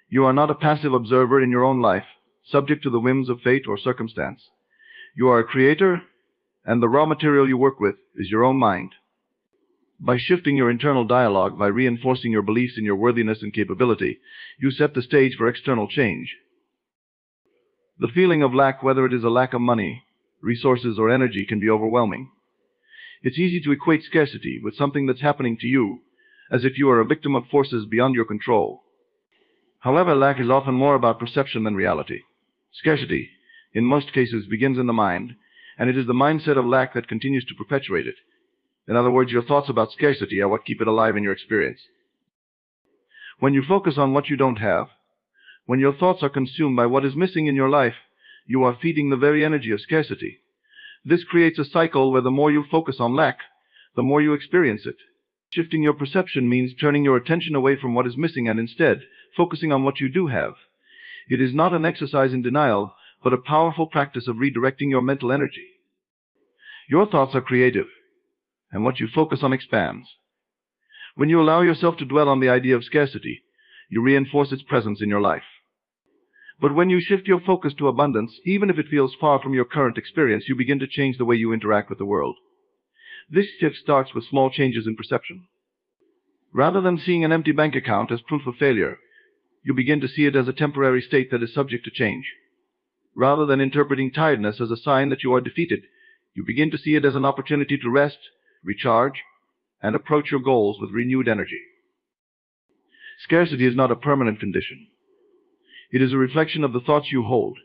You are not a passive observer in your own life, subject to the whims of fate or circumstance. You are a creator, and the raw material you work with is your own mind. By shifting your internal dialogue, by reinforcing your beliefs in your worthiness and capability, you set the stage for external change. The feeling of lack, whether it is a lack of money, resources, or energy, can be overwhelming. It's easy to equate scarcity with something that's happening to you, as if you are a victim of forces beyond your control. However, lack is often more about perception than reality. Scarcity, in most cases, begins in the mind, and it is the mindset of lack that continues to perpetuate it. In other words, your thoughts about scarcity are what keep it alive in your experience. When you focus on what you don't have, when your thoughts are consumed by what is missing in your life, you are feeding the very energy of scarcity. This creates a cycle where the more you focus on lack, the more you experience it. Shifting your perception means turning your attention away from what is missing and instead focusing on what you do have. It is not an exercise in denial, but a powerful practice of redirecting your mental energy. Your thoughts are creative, and what you focus on expands. When you allow yourself to dwell on the idea of scarcity, you reinforce its presence in your life. But when you shift your focus to abundance, even if it feels far from your current experience, you begin to change the way you interact with the world. This shift starts with small changes in perception. Rather than seeing an empty bank account as proof of failure, you begin to see it as a temporary state that is subject to change. Rather than interpreting tiredness as a sign that you are defeated, you begin to see it as an opportunity to rest, recharge, and approach your goals with renewed energy. Scarcity is not a permanent condition. It is a reflection of the thoughts you hold,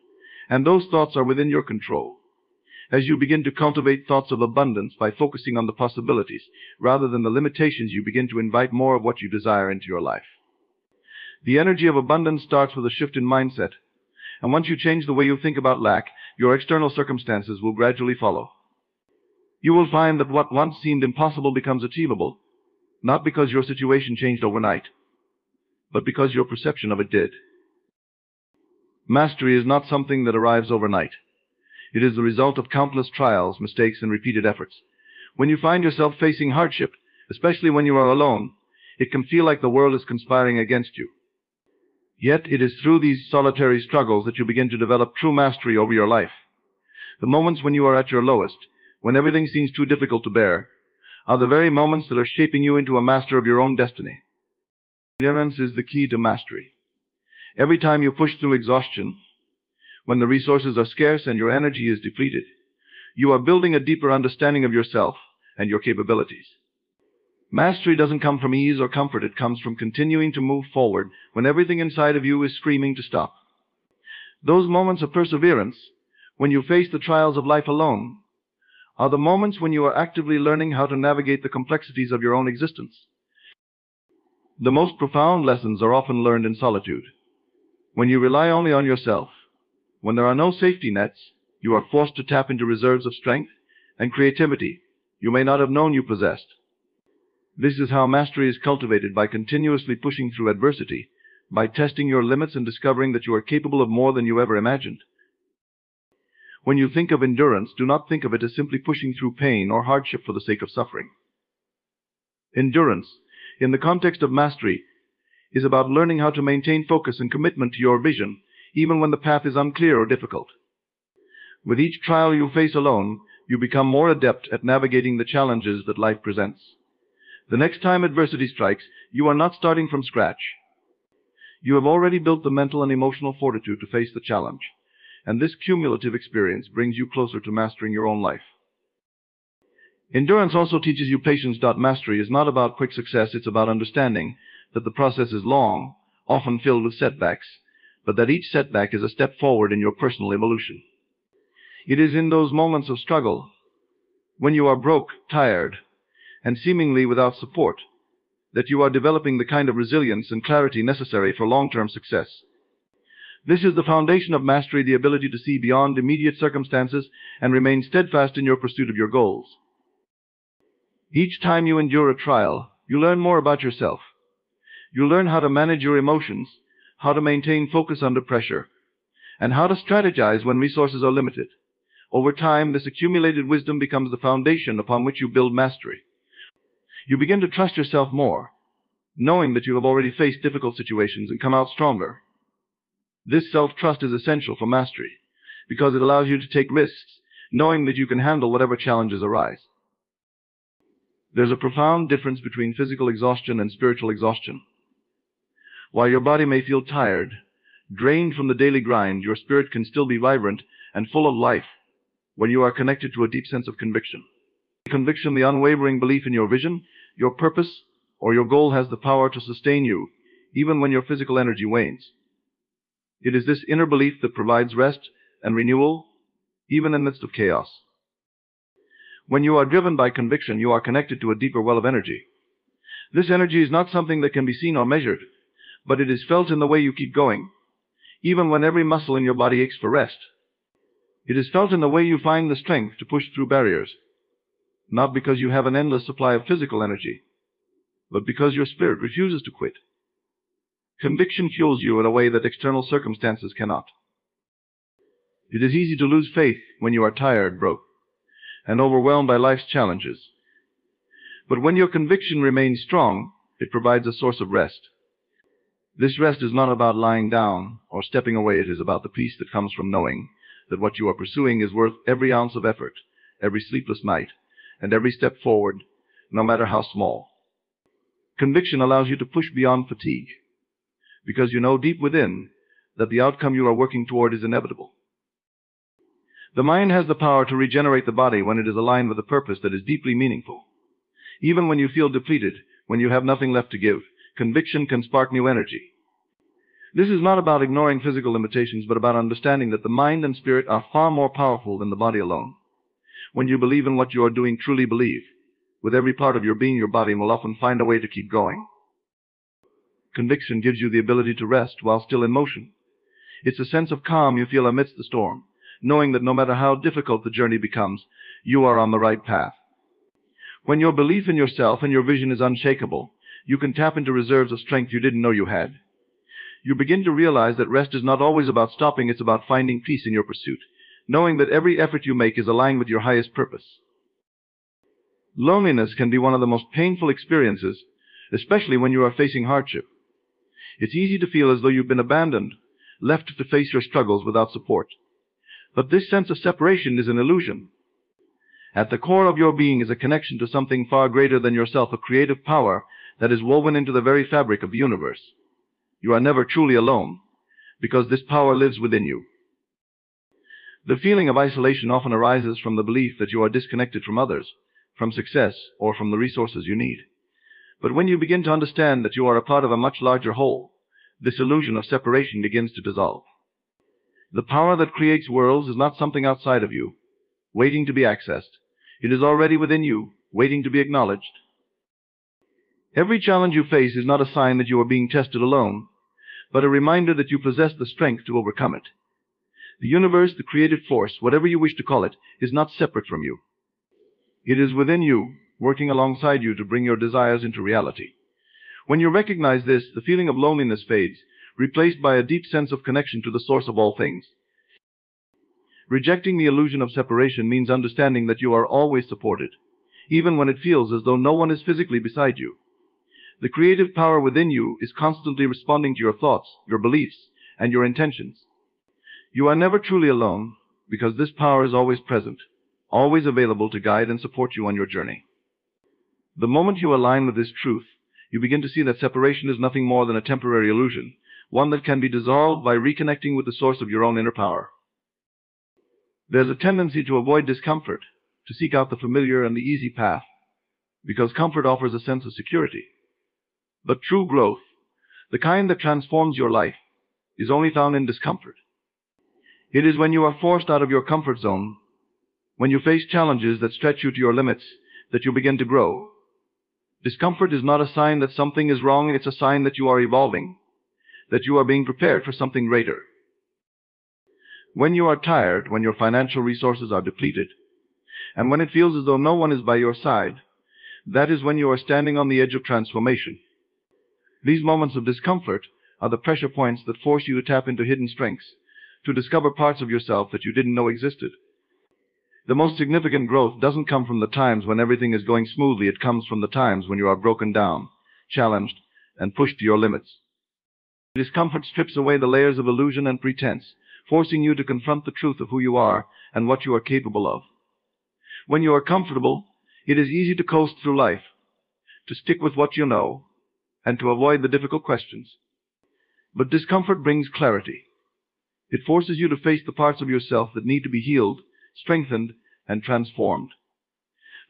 and those thoughts are within your control. As you begin to cultivate thoughts of abundance by focusing on the possibilities rather than the limitations, you begin to invite more of what you desire into your life. The energy of abundance starts with a shift in mindset, and once you change the way you think about lack, your external circumstances will gradually follow. You will find that what once seemed impossible becomes achievable, not because your situation changed overnight, but because your perception of it did. Mastery is not something that arrives overnight. It is the result of countless trials, mistakes, and repeated efforts. When you find yourself facing hardship, especially when you are alone, it can feel like the world is conspiring against you. Yet it is through these solitary struggles that you begin to develop true mastery over your life. The moments when you are at your lowest, when everything seems too difficult to bear, are the very moments that are shaping you into a master of your own destiny. Endurance is the key to mastery. Every time you push through exhaustion, when the resources are scarce and your energy is depleted, you are building a deeper understanding of yourself and your capabilities. Mastery doesn't come from ease or comfort. It comes from continuing to move forward when everything inside of you is screaming to stop. Those moments of perseverance, when you face the trials of life alone, are the moments when you are actively learning how to navigate the complexities of your own existence. The most profound lessons are often learned in solitude. When you rely only on yourself, when there are no safety nets, you are forced to tap into reserves of strength and creativity you may not have known you possessed. This is how mastery is cultivated, by continuously pushing through adversity, by testing your limits and discovering that you are capable of more than you ever imagined. When you think of endurance, do not think of it as simply pushing through pain or hardship for the sake of suffering. Endurance, in the context of mastery, is about learning how to maintain focus and commitment to your vision, even when the path is unclear or difficult. With each trial you face alone, you become more adept at navigating the challenges that life presents. The next time adversity strikes, you are not starting from scratch. You have already built the mental and emotional fortitude to face the challenge, and this cumulative experience brings you closer to mastering your own life. Endurance also teaches you patience. Mastery is not about quick success. It's about understanding that the process is long, often filled with setbacks, but that each setback is a step forward in your personal evolution. It is in those moments of struggle, when you are broke, tired, and seemingly without support, that you are developing the kind of resilience and clarity necessary for long-term success. This is the foundation of mastery, the ability to see beyond immediate circumstances and remain steadfast in your pursuit of your goals. Each time you endure a trial, you learn more about yourself. You learn how to manage your emotions, how to maintain focus under pressure, and how to strategize when resources are limited. Over time, this accumulated wisdom becomes the foundation upon which you build mastery. You begin to trust yourself more, knowing that you have already faced difficult situations and come out stronger. This self-trust is essential for mastery, because it allows you to take risks, knowing that you can handle whatever challenges arise. There's a profound difference between physical exhaustion and spiritual exhaustion. While your body may feel tired, Drained from the daily grind, your spirit can still be vibrant and full of life when you are connected to a deep sense of conviction. Conviction, the unwavering belief in your vision, your purpose, or your goal has the power to sustain you, even when your physical energy wanes. It is this inner belief that provides rest and renewal, even in the midst of chaos. When you are driven by conviction, you are connected to a deeper well of energy. This energy is not something that can be seen or measured, but it is felt in the way you keep going, even when every muscle in your body aches for rest. It is felt in the way you find the strength to push through barriers, not because you have an endless supply of physical energy, but because your spirit refuses to quit. Conviction fuels you in a way that external circumstances cannot. It is easy to lose faith when you are tired, broke, and overwhelmed by life's challenges. But when your conviction remains strong, it provides a source of rest. This rest is not about lying down or stepping away. It is about the peace that comes from knowing that what you are pursuing is worth every ounce of effort, every sleepless night, and every step forward, no matter how small. Conviction allows you to push beyond fatigue, because you know deep within that the outcome you are working toward is inevitable. The mind has the power to regenerate the body when it is aligned with a purpose that is deeply meaningful. Even when you feel depleted, when you have nothing left to give, conviction can spark new energy. This is not about ignoring physical limitations, but about understanding that the mind and spirit are far more powerful than the body alone. When you believe in what you are doing, truly believe, with every part of your being, your body will often find a way to keep going. Conviction gives you the ability to rest while still in motion. It's a sense of calm you feel amidst the storm, knowing that no matter how difficult the journey becomes, you are on the right path. When your belief in yourself and your vision is unshakable, you can tap into reserves of strength you didn't know you had. You begin to realize that rest is not always about stopping, it's about finding peace in your pursuit, knowing that every effort you make is aligned with your highest purpose. Loneliness can be one of the most painful experiences, especially when you are facing hardship. It's easy to feel as though you've been abandoned, left to face your struggles without support. But this sense of separation is an illusion. At the core of your being is a connection to something far greater than yourself, a creative power that is woven into the very fabric of the universe. You are never truly alone, because this power lives within you. The feeling of isolation often arises from the belief that you are disconnected from others, from success, or from the resources you need. But when you begin to understand that you are a part of a much larger whole, this illusion of separation begins to dissolve. The power that creates worlds is not something outside of you, waiting to be accessed. It is already within you, waiting to be acknowledged. Every challenge you face is not a sign that you are being tested alone, but a reminder that you possess the strength to overcome it. The universe, the creative force, whatever you wish to call it, is not separate from you. It is within you, working alongside you to bring your desires into reality. When you recognize this, the feeling of loneliness fades, replaced by a deep sense of connection to the source of all things. Rejecting the illusion of separation means understanding that you are always supported, even when it feels as though no one is physically beside you. The creative power within you is constantly responding to your thoughts, your beliefs, and your intentions. You are never truly alone, because this power is always present, always available to guide and support you on your journey. The moment you align with this truth, you begin to see that separation is nothing more than a temporary illusion, one that can be dissolved by reconnecting with the source of your own inner power. There's a tendency to avoid discomfort, to seek out the familiar and the easy path, because comfort offers a sense of security. But true growth, the kind that transforms your life, is only found in discomfort. It is when you are forced out of your comfort zone, when you face challenges that stretch you to your limits, that you begin to grow. Discomfort is not a sign that something is wrong, it's a sign that you are evolving, that you are being prepared for something greater. When you are tired, when your financial resources are depleted, and when it feels as though no one is by your side, that is when you are standing on the edge of transformation. These moments of discomfort are the pressure points that force you to tap into hidden strengths, to discover parts of yourself that you didn't know existed. The most significant growth doesn't come from the times when everything is going smoothly. It comes from the times when you are broken down, challenged, and pushed to your limits. Discomfort strips away the layers of illusion and pretense, forcing you to confront the truth of who you are and what you are capable of. When you are comfortable, it is easy to coast through life, to stick with what you know, and to avoid the difficult questions. But discomfort brings clarity. It forces you to face the parts of yourself that need to be healed, strengthened, and transformed.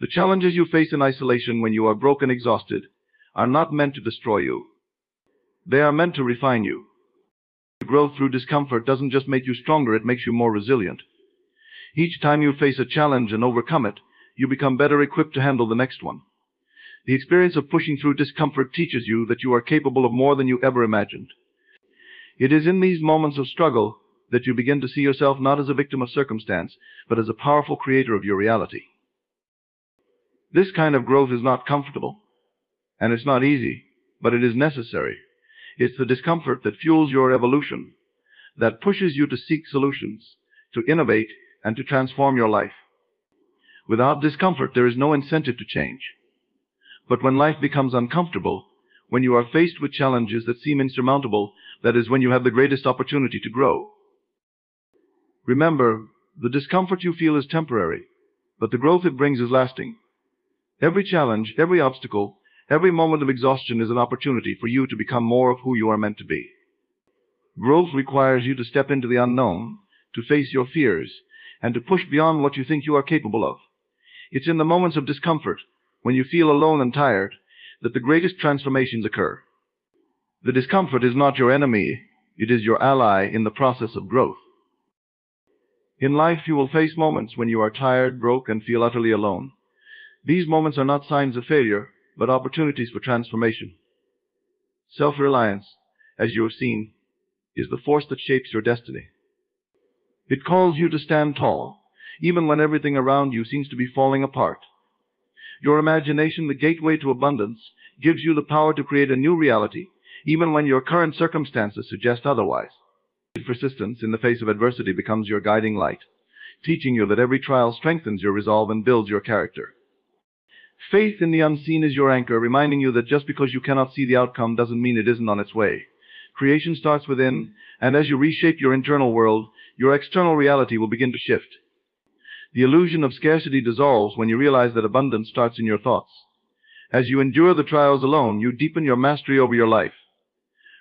The challenges you face in isolation when you are broke and exhausted are not meant to destroy you. They are meant to refine you. Growth through discomfort doesn't just make you stronger, it makes you more resilient. Each time you face a challenge and overcome it, you become better equipped to handle the next one. The experience of pushing through discomfort teaches you that you are capable of more than you ever imagined. It is in these moments of struggle that you begin to see yourself not as a victim of circumstance, but as a powerful creator of your reality. This kind of growth is not comfortable, and it's not easy, but it is necessary. It's the discomfort that fuels your evolution, that pushes you to seek solutions, to innovate, and to transform your life. Without discomfort, there is no incentive to change. But when life becomes uncomfortable, when you are faced with challenges that seem insurmountable, that is when you have the greatest opportunity to grow. Remember, the discomfort you feel is temporary, but the growth it brings is lasting. Every challenge, every obstacle, every moment of exhaustion is an opportunity for you to become more of who you are meant to be. Growth requires you to step into the unknown, to face your fears, and to push beyond what you think you are capable of. It's in the moments of discomfort, when you feel alone and tired, that the greatest transformations occur. The discomfort is not your enemy, it is your ally in the process of growth. In life, you will face moments when you are tired, broke, and feel utterly alone. These moments are not signs of failure, but opportunities for transformation. Self-reliance, as you have seen, is the force that shapes your destiny. It calls you to stand tall, even when everything around you seems to be falling apart. Your imagination, the gateway to abundance, gives you the power to create a new reality, even when your current circumstances suggest otherwise. Persistence in the face of adversity becomes your guiding light, teaching you that every trial strengthens your resolve and builds your character. Faith in the unseen is your anchor, reminding you that just because you cannot see the outcome doesn't mean it isn't on its way. Creation starts within, and as you reshape your internal world, your external reality will begin to shift. The illusion of scarcity dissolves when you realize that abundance starts in your thoughts. As you endure the trials alone, you deepen your mastery over your life.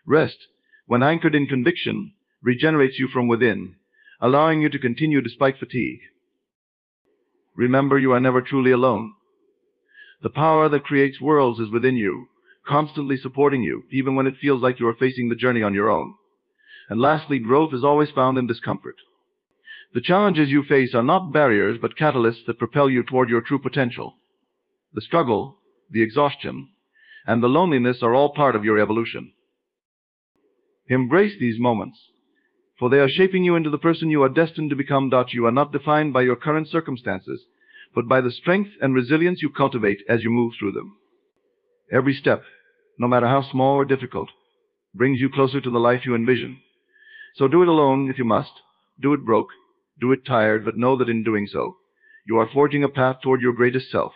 Rest, when anchored in conviction, regenerates you from within, allowing you to continue despite fatigue. Remember, you are never truly alone. The power that creates worlds is within you, constantly supporting you, even when it feels like you are facing the journey on your own. And lastly, growth is always found in discomfort. The challenges you face are not barriers, but catalysts that propel you toward your true potential. The struggle, the exhaustion, and the loneliness are all part of your evolution. Embrace these moments, for they are shaping you into the person you are destined to become. You are not defined by your current circumstances, but by the strength and resilience you cultivate as you move through them. Every step, no matter how small or difficult, brings you closer to the life you envision. So do it alone if you must. Do it broke. Do it tired, but know that in doing so, you are forging a path toward your greatest self.